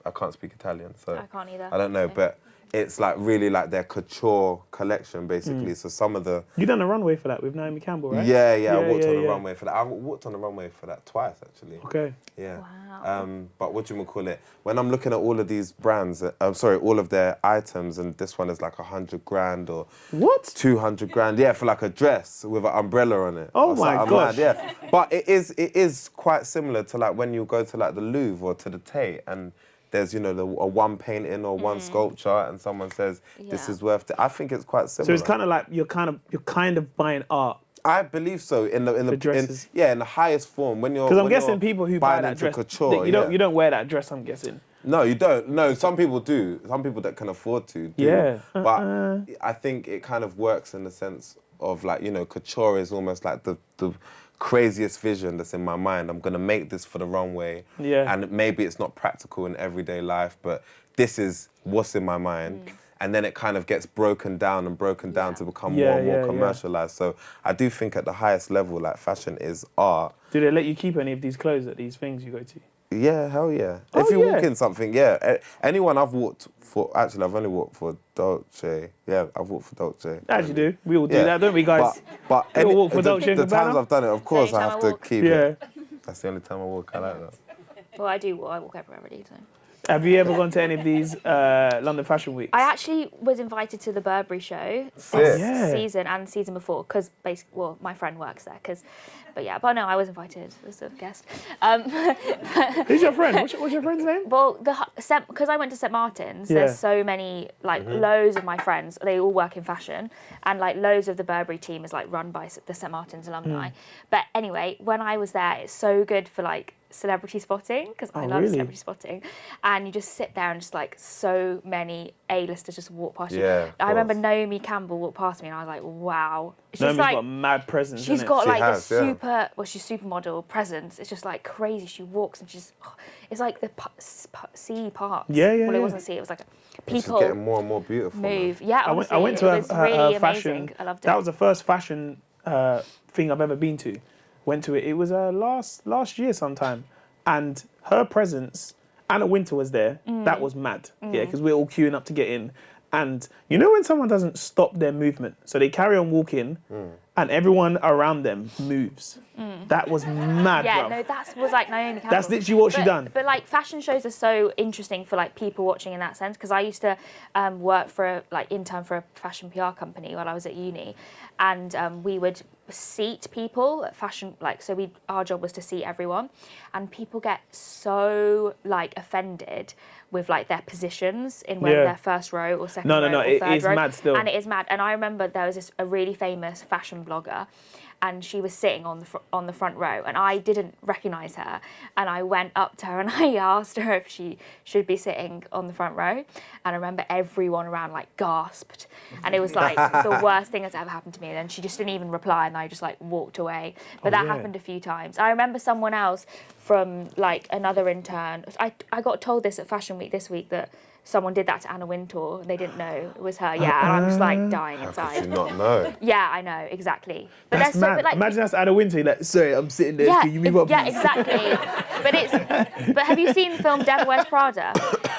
B: I can't speak Italian, so
C: I can't either.
B: I don't know, but it's like really like their couture collection, basically. So some of the...
A: You done a runway for that with Naomi Campbell, right?
B: Yeah, I walked on a runway for that. I walked on a runway for that twice, actually.
A: Okay.
B: Yeah.
C: Wow.
B: But what do you call it? When I'm looking at all of these brands, all of their items, and this one is like 100 grand or...
A: What?
B: 200 grand, yeah, for like a dress with an umbrella on it.
A: Oh my gosh.
B: Yeah. But it is quite similar to like when you go to like the Louvre or to the Tate and there's, you know, a one painting or one sculpture and someone says, this is worth it. I think it's quite similar.
A: So it's kind of like you're kind of buying art.
B: I believe so in the
A: dresses.
B: in the highest form when you're
A: Because I'm guessing people who buy that dress,
B: couture,
A: you don't wear that dress, I'm guessing.
B: No, you don't. No, some people do. Some people that can afford to do.
A: Yeah.
B: But I think it kind of works in the sense of like, you know, couture is almost like the craziest vision that's in my mind. I'm going to make this for the runway.
A: Yeah.
B: And maybe it's not practical in everyday life, but this is what's in my mind. And then it kind of gets broken down to become more and more commercialized. So I do think at the highest level, like fashion is art.
A: Do they let you keep any of these clothes at these things you go to?
B: Yeah, hell yeah.
A: Oh,
B: if you walk in something, anyone I've walked for, actually I've only walked for Dolce. Yeah, I've walked for Dolce.
A: As you do. We all do that, don't we, guys?
B: But
A: We all walk for Dolce
B: the
A: &
B: times
A: Gabbana?
B: I've done it, of course I have to keep it.
A: Yeah.
B: That's the only time I walk, I like that.
C: Well, I walk everywhere really, so.
A: Have you ever gone to any of these London Fashion Weeks?
C: I actually was invited to the Burberry show
B: Sick.
C: this
A: Yeah.
C: season and season before because basically, well, my friend works there. But no, I was invited as a guest.
A: Who's your friend? What's your friend's name?
C: Well, because I went to St Martin's,
A: Yeah.
C: there's so many, like, loads of my friends, they all work in fashion, and, like, loads of the Burberry team is, like, run by the St Martin's alumni. But anyway, when I was there, it's so good for, like, celebrity spotting, because I love
A: really?
C: celebrity spotting, and you just sit there and just, like, so many A-listers just walk past you.
B: Yeah, of
C: I remember
B: course.
C: Naomi Campbell walked past me, and I was like, wow. She's
A: Naomi's
C: like,
A: got mad presence,
C: she's
A: innit?
C: got
B: She
C: like
B: has,
C: a
B: yeah.
C: she's supermodel presence. It's just like crazy. She walks and it's like the sea parts.
A: Yeah, yeah,
C: Well,
A: yeah.
C: it wasn't sea. It was like
B: She's
C: people
B: getting more and more beautiful.
C: move. Yeah,
A: I
C: honestly,
A: went to
C: it was
A: her
C: really
A: fashion.
C: amazing. I loved it.
A: That was the first fashion thing I've ever been to. Went to it. It was last year sometime, and her presence. Anna Wintour was there. That was mad. Yeah, because we're all queuing up to get in. And you know when someone doesn't stop their movement, so they carry on walking, and everyone around them moves. That was mad,
C: Yeah,
A: bruv.
C: no, that was like Naomi Campbell.
A: That's literally what she done.
C: But like fashion shows are so interesting for like people watching in that sense because I used to work for intern for a fashion PR company while I was at uni, and we would seat people at fashion our job was to seat everyone, and people get so like offended with like their positions in whether they're first row or second row or
A: it
C: third
A: is
C: row.
A: mad still.
C: And it is mad. And I remember there was a really famous fashion blogger, and she was sitting on the front row, and I didn't recognise her, and I went up to her and I asked her if she should be sitting on the front row, and I remember everyone around like gasped, and it was like the worst thing that's ever happened to me, and then she just didn't even reply, and I just like walked away. But that happened a few times. I remember someone else from like another intern, I got told this at Fashion Week this week that someone did that to Anna Wintour. They didn't know it was her. Yeah, and I'm just like dying
B: How
C: inside.
B: could you not know?
C: Yeah, I know, exactly. But
A: That's mad. Imagine that's Anna Wintour. Like, sorry, I'm sitting there.
C: yeah,
A: Can you move up?
C: yeah,
A: please?
C: exactly. But have you seen the film Devil Wears Prada?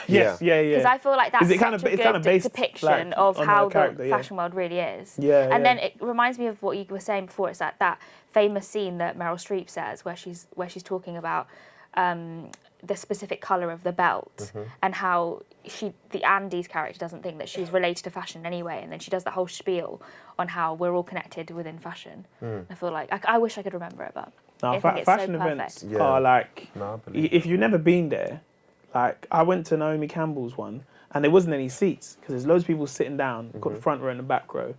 A: Yes, yeah.
C: Because I feel like that's
A: Is it
C: such
A: kind of-
C: a
A: it's kind of
C: good
A: based,
C: depiction
A: like,
C: of
A: on
C: how
A: her character,
C: the
A: yeah.
C: fashion world really is.
A: Yeah,
C: And then it reminds me of what you were saying before. It's like that famous scene that Meryl Streep says where she's talking about the specific colour of the belt and how the Andy's character doesn't think that she's related to fashion anyway, and then she does that whole spiel on how we're all connected within fashion. I feel like I wish I could remember it, but I think it's
A: fashion
C: so
A: events
C: perfect.
A: are like,
B: No, I believe
A: if you've never been there, like I went to Naomi Campbell's one and there wasn't any seats because there's loads of people sitting down, got the front row and the back row,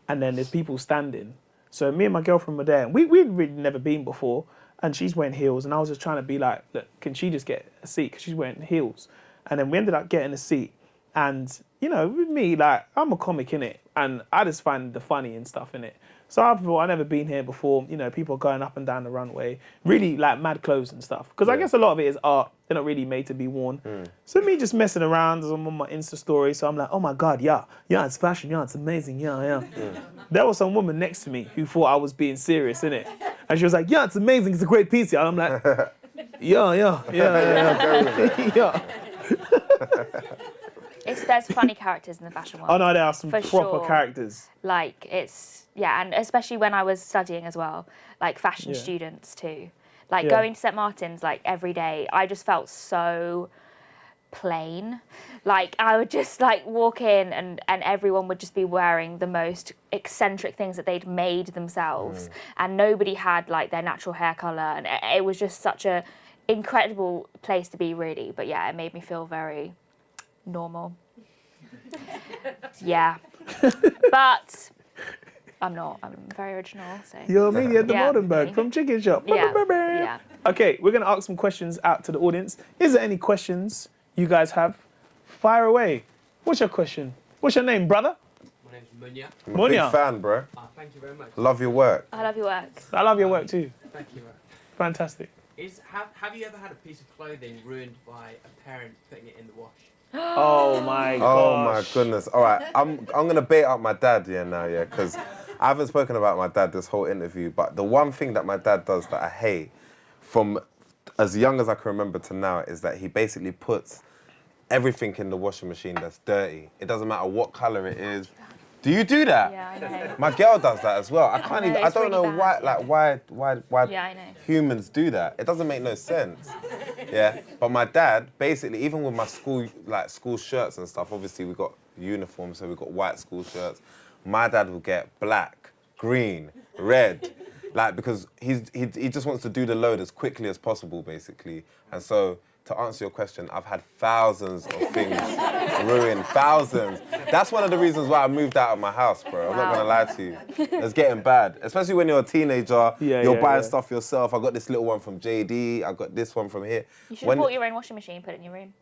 A: and then there's people standing. So me and my girlfriend were there, and we'd really never been before, and she's wearing heels, and I was just trying to be like, look, can she just get a seat? Because she's wearing heels. And then we ended up getting a seat, and, you know, with me, like, I'm a comic, innit? And I just find the funny and stuff, innit? So I thought, I've never been here before, you know, people going up and down the runway, really, like, mad clothes and stuff. Because I guess a lot of it is art. They're not really made to be worn. So me just messing around, I'm on my Insta story, so I'm like, oh my God, yeah, it's fashion, yeah, it's amazing, yeah. There was some woman next to me who thought I was being serious, innit? And she was like, yeah, it's amazing, it's a great piece, yeah. I'm like, yeah.
C: There's funny characters in the fashion world.
A: Oh no, there are some
C: For
A: proper
C: sure.
A: characters.
C: Like and especially when I was studying as well, like fashion students too. Like going to St. Martin's like every day, I just felt so plain. Like I would just like walk in and everyone would just be wearing the most eccentric things that they'd made themselves, and nobody had like their natural hair color, and it was just such a incredible place to be, really. But yeah, it made me feel very normal. Yeah. But I'm not. I'm very original. So.
A: You're Amelia
C: Yeah.
A: Dimoldenberg from Chicken Shop.
C: Yeah. Yeah.
A: Okay, we're going to ask some questions out to the audience. Is there any questions you guys have? Fire away. What's your question? What's your name, brother?
D: My name's Munya.
B: I'm a
A: Munya.
B: big fan, bro.
D: Thank you very much.
B: Love your work.
C: I love your work.
A: I love your work too.
D: Thank you.
A: Fantastic.
D: Have you ever had a piece of clothing ruined by a parent putting it in the wash?
A: Oh my gosh.
B: Oh my goodness. All right, I'm gonna bait out my dad now, because I haven't spoken about my dad this whole interview. But the one thing that my dad does that I hate, from as young as I can remember to now, is that he basically puts everything in the washing machine that's dirty. It doesn't matter what color it is. Do you do that?
C: Yeah, I know.
B: My girl does that as well. I can't even. I
C: it's
B: don't
C: really
B: know
C: bad,
B: why
C: Yeah, I know.
B: humans do that. It doesn't make no sense. Yeah. But my dad, basically, even with my school shirts and stuff. Obviously, we got uniforms, so we got white school shirts. My dad will get black, green, red, because he just wants to do the load as quickly as possible, basically. And so, to answer your question, I've had thousands of things ruined, thousands. That's one of the reasons why I moved out of my house, bro. I'm not gonna lie to you. It's getting bad, especially when you're a teenager. You're buying stuff yourself. I got this little one from JD. I got this one from here.
C: You should have bought your own washing machine, put it in your room.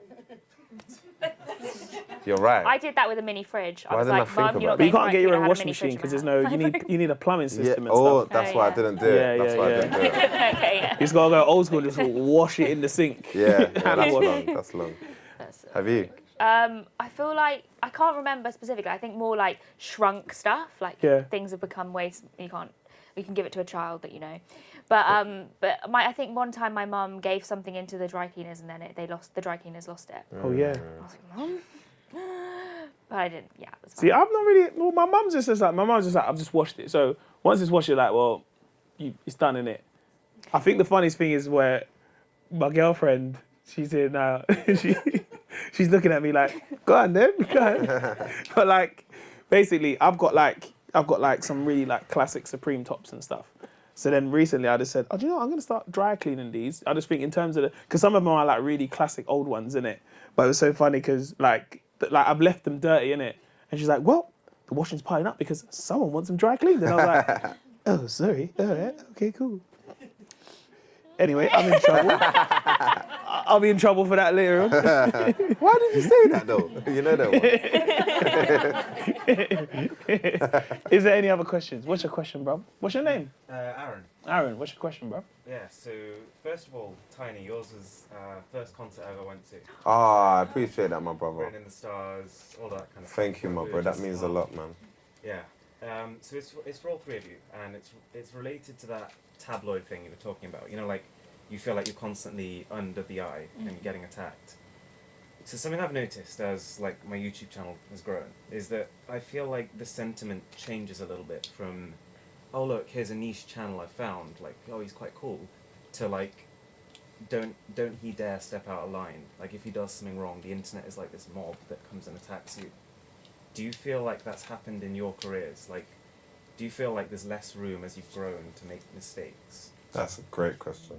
B: You're right.
C: I did that with a mini fridge. I
B: Why
C: was
B: didn't I
C: like,
B: think
C: Mum,
B: about
C: you're not
B: that?
A: But you
C: getting
A: can't get your
C: right
A: own
C: food, I had a
A: washing
C: mini
A: machine
C: fridge
A: because
C: in
A: there's
C: my
A: no
C: house.
A: you need a plumbing system and
B: Oh,
A: stuff.
B: that's why I didn't do it.
C: Yeah,
B: That's why I didn't do it.
C: Okay, yeah.
A: You just gotta go old school, just wash it in the sink.
B: Yeah,
A: And
B: that's
A: wash.
B: long. That's long. Have you?
C: I feel like I can't remember specifically. I think more like shrunk stuff, like things have become waste. You can give it to a child that you know. But I think one time my mum gave something into the dry cleaners and then the dry cleaners lost it.
A: Oh yeah.
C: I was like, Mum. But I didn't. Yeah. It was fine.
A: See, I've not really. Well, my mum's just like I've just washed it. So once it's washed, you're like, well, it's done, innit? I think the funniest thing is where my girlfriend, she's here now. She's looking at me like, go on then, go on. But like, basically, I've got like some really like classic Supreme tops and stuff. So then recently I just said, oh, do you know what? I'm gonna start dry cleaning these. I just think in terms of because some of them are like really classic old ones, innit? But it was so funny because like I've left them dirty, innit? And she's like, well, the washing's piling up because someone wants them dry cleaned. And I was like, oh, sorry. All right. Okay, cool. Anyway, I'm in trouble. I'll be in trouble for that later on.
B: Why did you say that though? You know that one.
A: Is there any other questions? What's your question, bro? What's your name?
E: Aaron.
A: Aaron, what's your question, bro?
E: Yeah, so first of all, Tinie, yours was first concert I ever went to.
B: I appreciate that, my brother.
E: Written in the Stars, all that kind of
B: Thank you, my bro. That means a lot, man.
E: Yeah. So it's for all three of you, and it's related to that tabloid thing you were talking about. You know, like you feel like you're constantly under the eye and you're getting attacked. So something I've noticed as like my YouTube channel has grown is that I feel like the sentiment changes a little bit from, oh look, here's a niche channel I found, like oh he's quite cool, to like don't he dare step out of line. Like if he does something wrong, the internet is like this mob that comes and attacks you. Do you feel like that's happened in your careers? Like, do you feel like there's less room as you've grown to make mistakes?
B: That's a great question.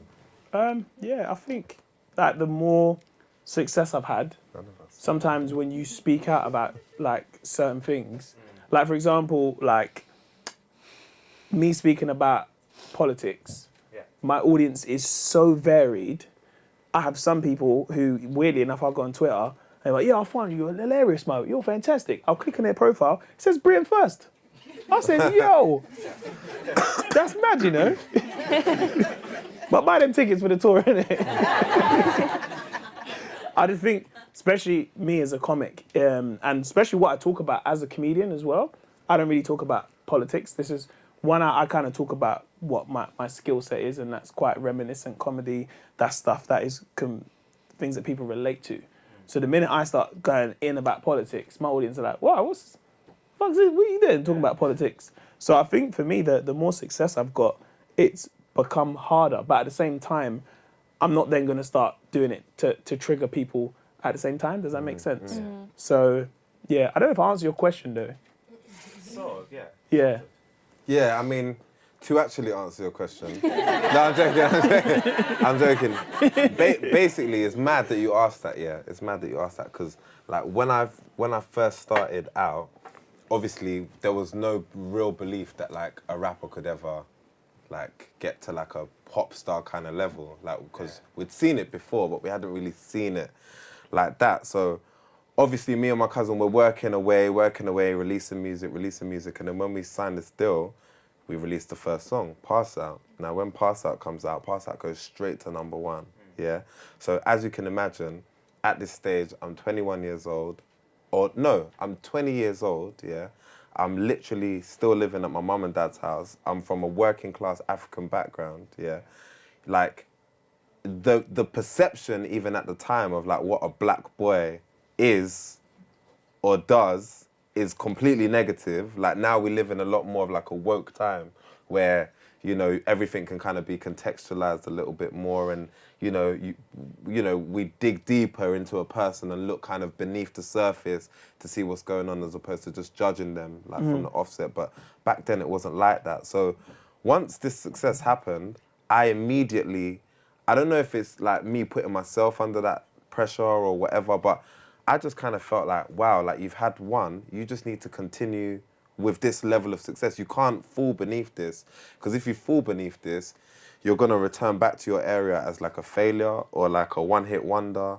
A: Yeah, I think that the more success I've had, sometimes when you speak out about like certain things, like for example, like me speaking about politics, my audience is so varied. I have some people who, weirdly enough, I'll go on Twitter, they're like, yeah, I find you hilarious, Mo. You're fantastic. I'll click on their profile. It says Britain First. I said, yo, that's mad, you know? But buy them tickets for the tour, innit? I just think, especially me as a comic, and especially what I talk about as a comedian as well, I don't really talk about politics. This is one I kind of talk about what my skill set is, and that's quite reminiscent comedy. That's stuff that is things that people relate to. So the minute I start going in about politics, my audience are like, wow, what are you doing talking about politics? So I think for me, the more success I've got, it's become harder. But at the same time, I'm not then going to start doing it to trigger people at the same time. Does that make sense? So, yeah, I don't know if I answer your question, though.
E: Sort of, yeah.
A: Yeah.
B: Yeah, I mean, to actually answer your question. No, I'm joking. I'm joking. Basically, it's mad that you asked that, yeah. It's mad that you asked that because, like, when I first started out, obviously, there was no real belief that, like, a rapper could ever, like, get to, like, a pop star kind of level. Like, because we'd seen it before, but we hadn't really seen it like that. So, obviously, me and my cousin were working away, releasing music. And then when we signed this deal, we released the first song, Pass Out. Now, when Pass Out comes out, Pass Out goes straight to #1, yeah? So, as you can imagine, at this stage, I'm 21 years old. Or, no, I'm 20 years old, yeah? I'm literally still living at my mum and dad's house. I'm from a working class African background, yeah? Like, the perception, even at the time, of, like, what a black boy is or does is completely negative. Like, now we live in a lot more of like a woke time where, you know, everything can kind of be contextualized a little bit more, and, you know, we dig deeper into a person and look kind of beneath the surface to see what's going on, as opposed to just judging them like from the offset. But back then it wasn't like that. So once this success happened, I immediately, I don't know if it's like me putting myself under that pressure or whatever, but I just kind of felt like, wow, like, you've had one, you just need to continue with this level of success. You can't fall beneath this, because if you fall beneath this, you're going to return back to your area as like a failure or like a one-hit wonder.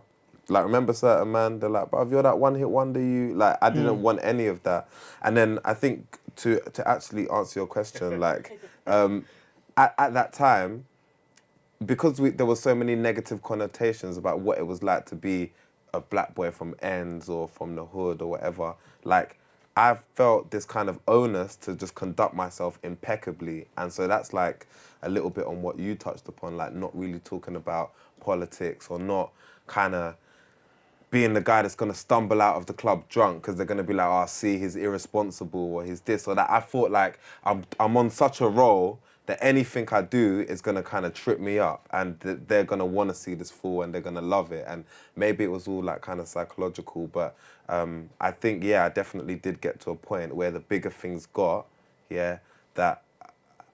B: Like, remember certain man, they're like, but if you're that one-hit wonder, you, like, I didn't want any of that. And then I think to actually answer your question, like, at that time, because there was so many negative connotations about what it was like to be a black boy from ends or from the hood or whatever, like, I felt this kind of onus to just conduct myself impeccably. And so that's like a little bit on what you touched upon, like not really talking about politics or not kind of being the guy that's going to stumble out of the club drunk because they're going to be like, oh, see, he's irresponsible or he's this or that. I thought like I'm on such a roll that anything I do is going to kind of trip me up, and they're going to want to see this fool and they're going to love it. And maybe it was all like kind of psychological, but I think, yeah, I definitely did get to a point where the bigger things got, yeah, that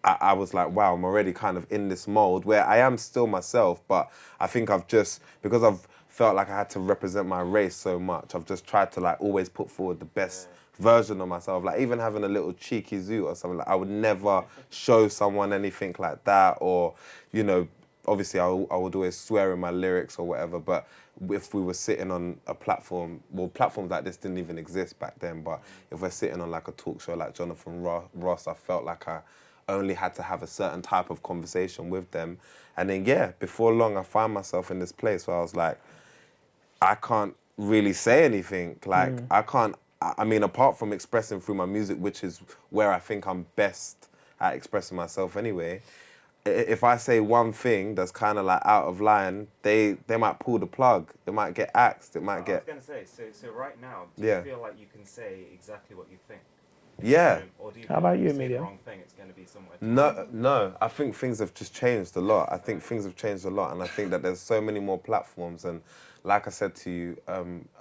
B: I was like, wow, I'm already kind of in this mold where I am still myself, but I think I've just, because I've felt like I had to represent my race so much, I've just tried to like always put forward the best version of myself. Like even having a little cheeky zoot or something, like I would never show someone anything like that, or, you know, obviously I would always swear in my lyrics or whatever, but if we were sitting on a platform, well, platforms like this didn't even exist back then, but if we're sitting on like a talk show like Jonathan Ross, I felt like I only had to have a certain type of conversation with them. And then, yeah, before long, I found myself in this place where I was like, I can't really say anything. Like, I mean, apart from expressing through my music, which is where I think I'm best at expressing myself anyway, if I say one thing that's kind of like out of line, they might pull the plug. It might get axed. It might get...
E: I was going to say, so right now, do you feel like you can say exactly what you think?
B: Yeah.
E: Or do you
A: How
E: feel
A: about
E: like
A: you,
E: if say
A: Amelia?
E: the wrong thing, it's going to be somewhere?
B: No. I think things have just changed a lot. I think things have changed a lot, and I think that there's so many more platforms. And like I said to you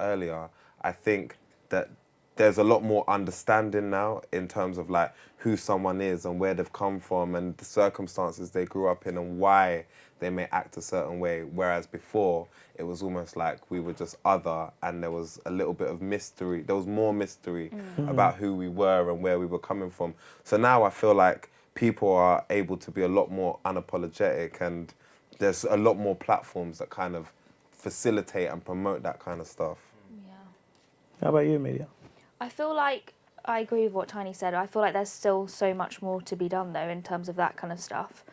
B: earlier, I think that there's a lot more understanding now in terms of like who someone is and where they've come from and the circumstances they grew up in and why they may act a certain way. Whereas before, it was almost like we were just other, and there was a little bit of mystery. There was more mystery about who we were and where we were coming from. So now I feel like people are able to be a lot more unapologetic, and there's a lot more platforms that kind of facilitate and promote that kind of stuff.
C: Yeah.
A: How about you, Amelia?
C: I feel like I agree with what Tinie said. I feel like there's still so much more to be done though in terms of that kind of stuff.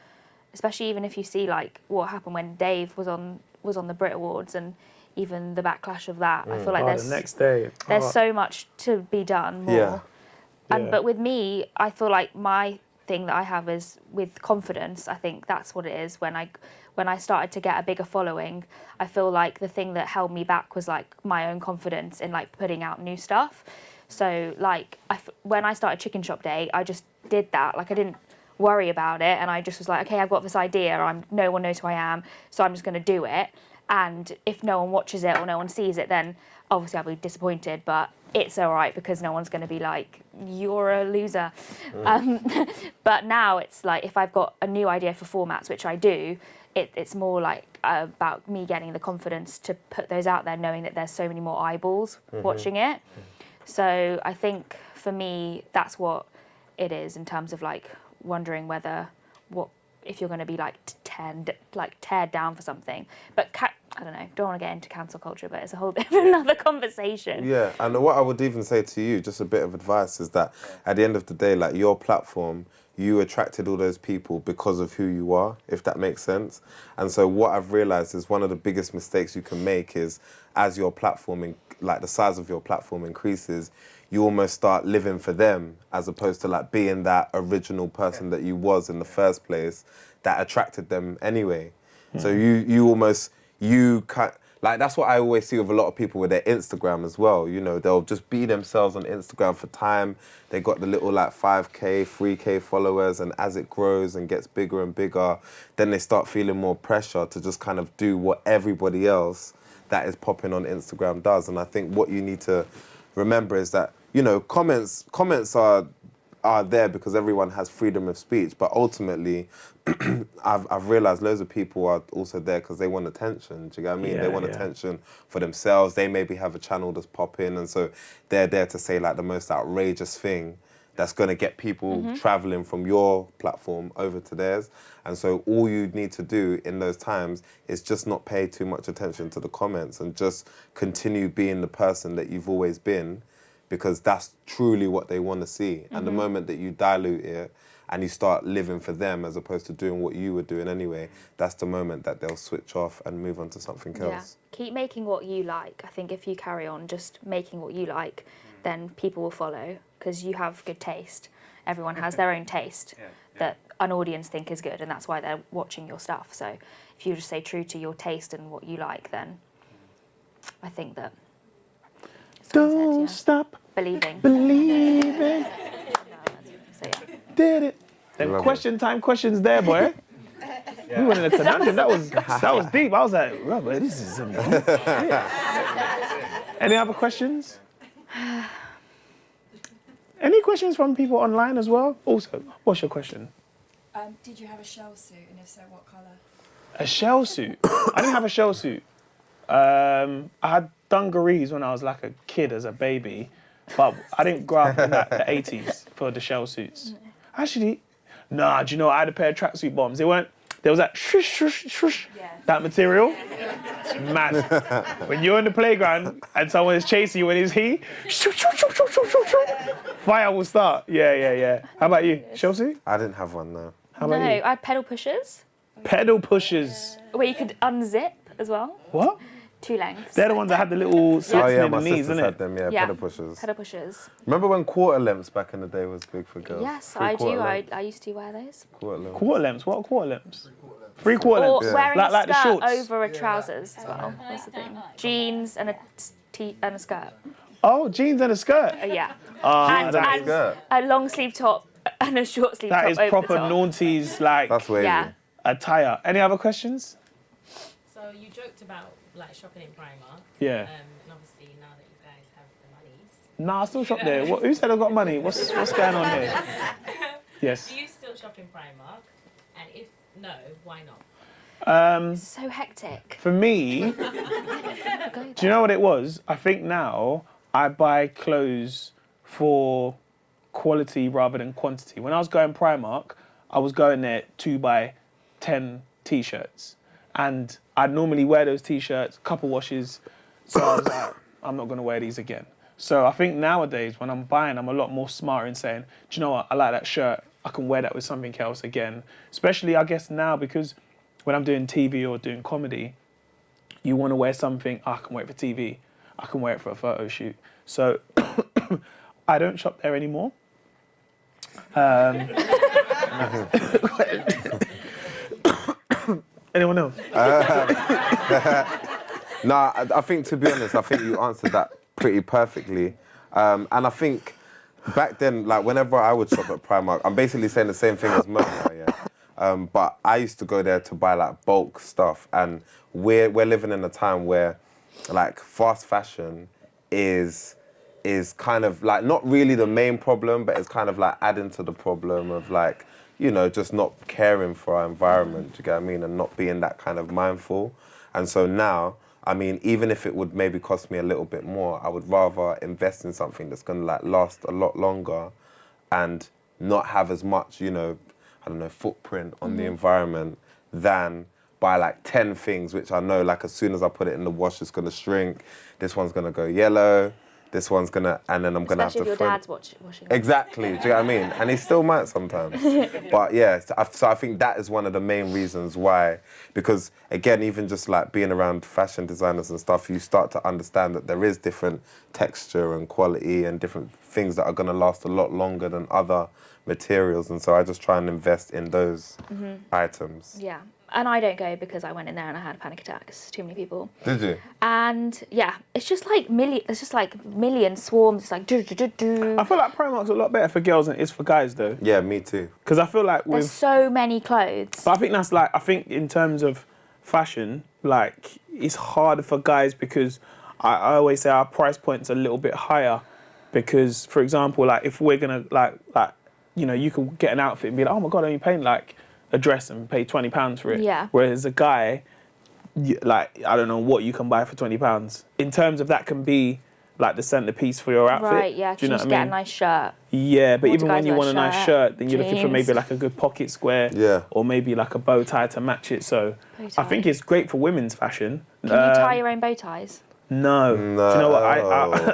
C: Especially even if you see like what happened when Dave was on the Brit Awards and even the backlash of that. I feel like
A: The next day.
C: there's so much to be done more.
B: Yeah.
C: And
A: Yeah.
C: but with me, I feel like my thing that I have is with confidence. I think that's what it is. when I started to get a bigger following, I feel like the thing that held me back was like my own confidence in like putting out new stuff. So like when I started Chicken Shop Day, I just did that. Like I didn't worry about it, and I just was like, okay, I've got this idea. No one knows who I am, so I'm just going to do it. And if no one watches it or no one sees it, then obviously I'll be disappointed. But it's all right because no one's going to be like, you're a loser. But now it's like if I've got a new idea for formats, which I do, it's more like about me getting the confidence to put those out there, knowing that there's so many more eyeballs watching it. So I think for me, that's what it is in terms of like wondering whether if you're going to be like teared down for something. But I don't know, don't want to get into cancel culture, but it's a whole different another conversation.
B: Yeah, and what I would even say to you, just a bit of advice, is that at the end of the day, like your platform, you attracted all those people because of who you are, if that makes sense. And so what I've realised is one of the biggest mistakes you can make is as your platform, like the size of your platform increases, you almost start living for them as opposed to like being that original person that you was in the first place that attracted them anyway. So you can't, like that's what I always see with a lot of people with their Instagram as well. You know, they'll just be themselves on Instagram for time. They got the little like 5K, 3K followers, and as it grows and gets bigger and bigger, then they start feeling more pressure to just kind of do what everybody else that is popping on Instagram does. And I think what you need to remember is that, you know, comments are there because everyone has freedom of speech, but ultimately, I've realised loads of people are also there because they want attention. Do you get what I mean? They want attention for themselves. They maybe have a channel that's popping, and so they're there to say like the most outrageous thing that's going to get people travelling from your platform over to theirs. And so all you need to do in those times is just not pay too much attention to the comments and just continue being the person that you've always been, because that's truly what they want to see. And the moment that you dilute it and you start living for them as opposed to doing what you were doing anyway, that's the moment that they'll switch off and move on to something else.
C: Keep making what you like. I think if you carry on just making what you like, then people will follow because you have good taste. Everyone has their own taste that an audience think is good, and that's why they're watching your stuff. So if you just stay true to your taste and what you like, then I think that...
A: Don't stop
C: believing.
A: believing.
C: So yeah.
A: Did it. Them question time questions there, boy. We went in a conundrum. That was deep. I was like, Robert, this is some deep shit. Any other questions? Any questions from people online as well? Also, what's your question?
F: Did you have a shell suit, and if so, what colour?
A: A shell suit? I didn't have a shell suit. I had dungarees when I was like a kid as a baby, but I didn't grow up in like the 80s for the shell suits. Actually, nah, do you know, I had a pair of tracksuit bottoms. There was that shush, shush, shush, that material. It's mad. When you're in the playground and someone is chasing you in his heat, fire will start. Yeah. How about you? Shell suit?
B: I didn't have one, no.
A: How about you?
C: I had pedal pushers.
A: Pedal pushers.
C: Where you could unzip as well.
A: What?
C: 2 lengths.
A: They're the ones that had the little slits in
B: my
A: the knees,
B: sisters
A: isn't
B: had
A: it?
B: them, pedal pushers.
C: Pedal pushers.
B: Remember when quarter lengths back in the day was big for girls?
C: Yes,
B: 3/4
C: I do.
B: length.
C: I used to wear those.
B: Quarter lengths.
A: Quarter lengths? What are quarter lengths? 3/4
C: Or
A: lengths.
C: wearing
A: Like
C: a
A: the
C: skirt
A: shorts.
C: over a trousers as well. That's the thing. Jeans and a skirt.
A: Oh, jeans and a skirt.
C: Yeah.
A: Jeans
B: and a skirt.
C: A long sleeve top and a short sleeve top
A: That is
C: over
A: proper
C: the top.
A: noughties like
B: That's wavy.
C: Yeah.
A: attire. Any other questions?
G: So you joked about like shopping in Primark.
A: Yeah.
G: And obviously now that you guys have the monies,
A: Nah, I still shop there. Who said I got money? What's going on here? Yes.
G: do you still shop in Primark? And if no, why not?
C: So hectic.
A: For me, do you know what it was? I think now I buy clothes for quality rather than quantity. When I was going Primark, I was going there to buy 10 T-shirts. And I'd normally wear those T-shirts, couple washes. So I was like, I'm not going to wear these again. So I think nowadays when I'm buying, I'm a lot more smarter in saying, do you know what? I like that shirt. I can wear that with something else again. Especially, I guess, now because when I'm doing TV or doing comedy, you want to wear something, I can wear it for TV. I can wear it for a photo shoot. So I don't shop there anymore. Anyone else?
B: Nah, I think, to be honest, I think you answered that pretty perfectly. And I think back then, like, whenever I would shop at Primark, I'm basically saying the same thing as Mo now, yeah. But I used to go there to buy, like, bulk stuff. And we're living in a time where, like, fast fashion is kind of, like, not really the main problem, but it's kind of, like, adding to the problem of, like, you know, just not caring for our environment, do you get what I mean? And not being that kind of mindful. And so now, I mean, even if it would maybe cost me a little bit more, I would rather invest in something that's going to, like, last a lot longer and not have as much, you know, I don't know, footprint on the environment than buy, like, 10 things, which I know, like, as soon as I put it in the wash, it's going to shrink. This one's going to go yellow. This one's going to, and then I'm going to have to...
C: Especially if your dad's washing.
B: Exactly, do you get what I mean? And he still might sometimes. But yeah, so I think that is one of the main reasons why, because again, even just like being around fashion designers and stuff, you start to understand that there is different texture and quality and different things that are going to last a lot longer than other materials. And so I just try and invest in those items.
C: Yeah. And I don't go because I went in there and I had a panic attack. It's too many people.
B: Did you?
C: And yeah, it's just like million swarms. It's like do.
A: I feel like Primark's a lot better for girls than it is for guys, though.
B: Yeah, me too.
A: Because I feel like
C: There's so many clothes.
A: But I think in terms of fashion, like, it's harder for guys because I always say our price point's a little bit higher because, for example, like, if we're going to, like, you know, you could get an outfit and be like, oh my God, I'm only paying, like, a dress and pay £20 for it.
C: Yeah.
A: Whereas a guy, like, I don't know what you can buy for £20. In terms of that can be, like, the centerpiece for your outfit.
C: Right, yeah,
A: Do you know
C: because
A: what
C: you
A: I
C: get
A: mean?
C: a nice shirt.
A: Yeah, but
C: More
A: even
C: guys
A: when you
C: wear
A: want a nice
C: shirt,
A: shirt, then you're looking for maybe
C: jeans.
A: like a good pocket square.
B: Yeah.
A: Or maybe like a bow tie to match it. So
C: Bow
A: I think
C: tie.
A: it's great for women's fashion.
C: Can you tie your own bow ties?
A: No. Do you know what?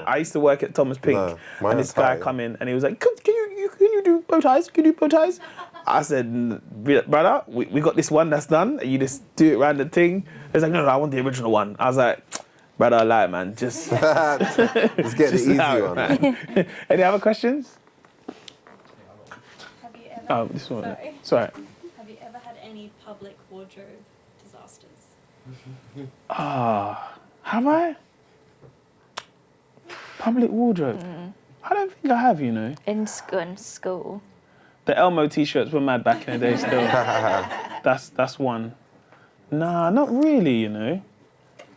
A: I used to work at Thomas Pink,
B: No, mine
A: and
B: are
A: this guy
B: tight.
A: come in and he was like, can you do bow ties? Can you do bow ties? I said, brother, we got this one that's done. You just do it around the thing. He's like, no, I want the original one. I was like, brother, I lie, man. Just
B: Let's get the
A: just
B: easy
A: allow it,
B: one.
A: man. Any other questions?
F: Have you ever?
A: Oh, this one.
F: Sorry.
A: Sorry.
F: Have you ever had any public wardrobe disasters?
A: Have I? Public wardrobe? I don't think I have, you know.
C: In school.
A: The Elmo t-shirts were mad back in the day still. That's one. Nah, not really, you know.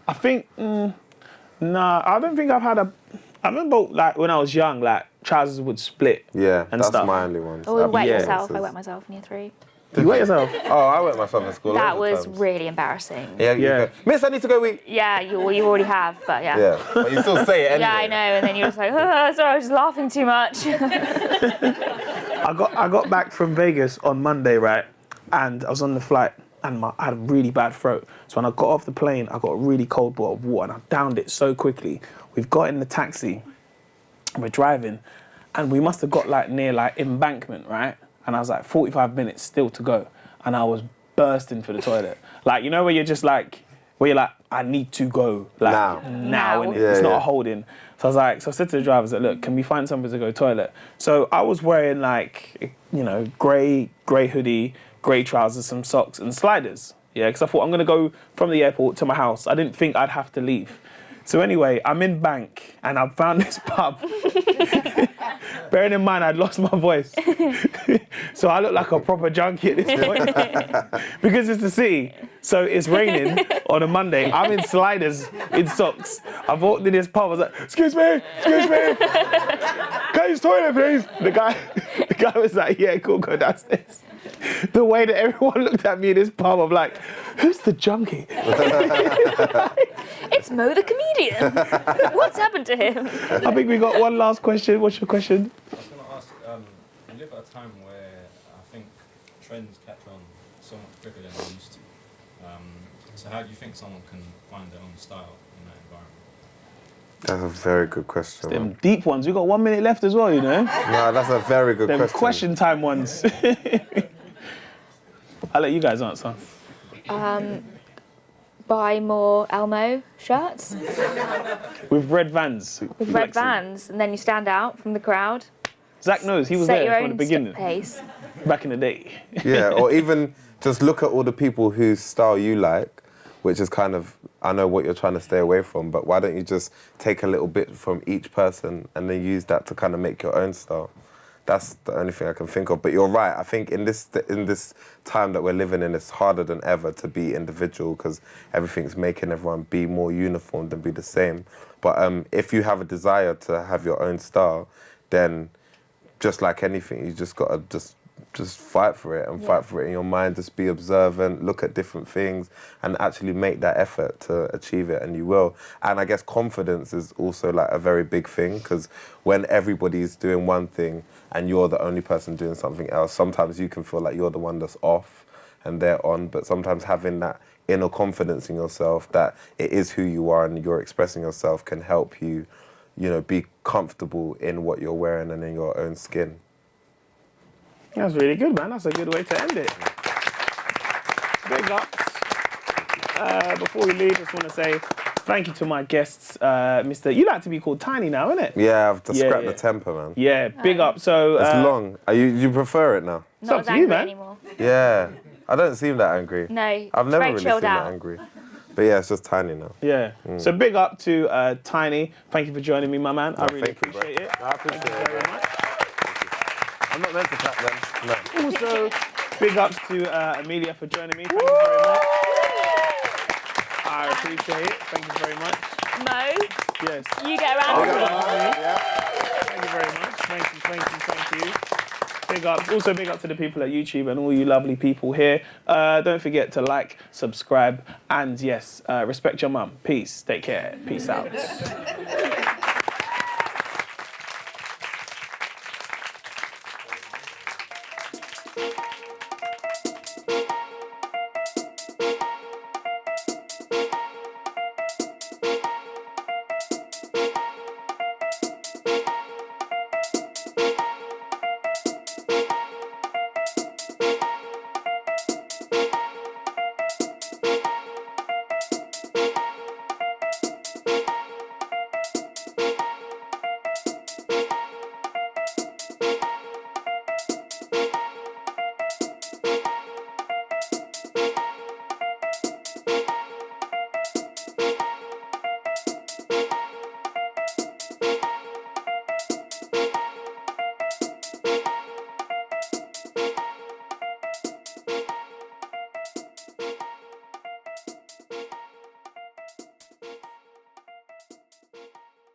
A: I think, nah, I don't think I've had I remember, like, when I was young, like, trousers would split.
B: Yeah,
A: and
B: that's
A: stuff.
B: my only one.
C: Or wet
A: yeah.
C: yourself. I wet myself in year 3.
A: You wet yourself?
B: Oh, I wet myself in school.
C: That
B: loads
C: was
B: of times.
C: really embarrassing.
B: Yeah,
A: Yeah.
B: Miss, I need to go eat.
C: Yeah, you already have, but yeah.
B: Yeah, but you still say it anyway.
C: Yeah, I know, and then you're just like, oh, sorry, I was just laughing too much.
A: I got back from Vegas on Monday, right? And I was on the flight and I had a really bad throat. So when I got off the plane, I got a really cold bottle of water and I downed it so quickly. We've got in the taxi, we're driving, and we must have got like near like Embankment, right? And I was like 45 minutes still to go. And I was bursting for the toilet. Like, you know where you're just like, I need to go. Like, now. Innit?
B: Yeah,
A: It's not
B: yeah.
A: a holding. So I said to the drivers, look, can we find somewhere to go toilet? So I was wearing like, you know, grey hoodie, grey trousers, some socks and sliders. Yeah, because I thought I'm going to go from the airport to my house. I didn't think I'd have to leave. So anyway, I'm in Bank and I found this pub. Bearing in mind, I'd lost my voice. So I look like a proper junkie at this point. Because it's the city. So it's raining on a Monday. I'm in sliders, in socks. I walked in this pub, I was like, excuse me. Can I use toilet, please? The guy was like, yeah, cool, go downstairs. The way that everyone looked at me in this pub, I'm like, who's the junkie?
C: It's Mo the comedian. What's happened to him?
A: I think we got one last question. What's your question?
H: I was going to ask, we live at a time where I think trends catch on so much quicker than they used to. So how do you think someone can find their own style in that environment?
B: That's a very good question.
A: Them deep ones. We got 1 minute left as well, you know?
B: No, that's a very good
A: Them
B: question.
A: time ones. I'll let you guys answer.
C: Buy more Elmo shirts
A: With red Vans.
C: with red Vans, and then you stand out from the crowd.
A: Zach knows, he was
C: Set
A: there
C: your
A: from the
C: own
A: beginning,
C: pace.
A: back in the day.
B: Yeah, or even just look at all the people whose style you like, which is kind of, I know what you're trying to stay away from, but why don't you just take a little bit from each person and then use that to kind of make your own style? That's the only thing I can think of. But you're right. I think in this time that we're living in, it's harder than ever to be individual because everything's making everyone be more uniform than be the same. But if you have a desire to have your own style, then just like anything, you just gotta just fight for it and fight for it in your mind. Just be observant, look at different things, and actually make that effort to achieve it, and you will. And I guess confidence is also like a very big thing because when everybody's doing one thing and you're the only person doing something else, sometimes you can feel like you're the one that's off and they're on. But sometimes having that inner confidence in yourself that it is who you are and you're expressing yourself can help you, you know, be comfortable in what you're wearing and in your own skin.
A: That's really good, man. That's a good way to end it. Big ups. Before we leave, I just want to say thank you to my guests, Mr. You like to be called Tinie now, innit?
B: Yeah, I've just scrapped
A: yeah.
B: the temper, man.
A: Yeah, big up. So
B: It's long. You prefer it now?
C: Not
A: up
C: as
A: to you,
C: angry
A: man.
C: anymore.
B: Yeah. I don't seem that angry.
C: No,
B: I've
C: it's
B: never
C: very
B: really seemed
C: chilled
B: that
C: out.
B: angry. But yeah, it's just Tinie now.
A: Yeah. So big up to Tinie. Thank you for joining me, my man. I really
B: thank you, bro.
A: appreciate it.
B: I appreciate
A: Thank you very much.
B: I'm not meant to clap them. No.
A: Also, big ups to Amelia for joining me. Thank you very much. I appreciate it. Thank you very much.
C: Mo,
A: Yes.
C: you get around.
A: Thank you very much. Thank you. Big ups. Also big up to the people at YouTube and all you lovely people here. Don't forget to like, subscribe, and yes, respect your mum. Peace. Take care. Peace out.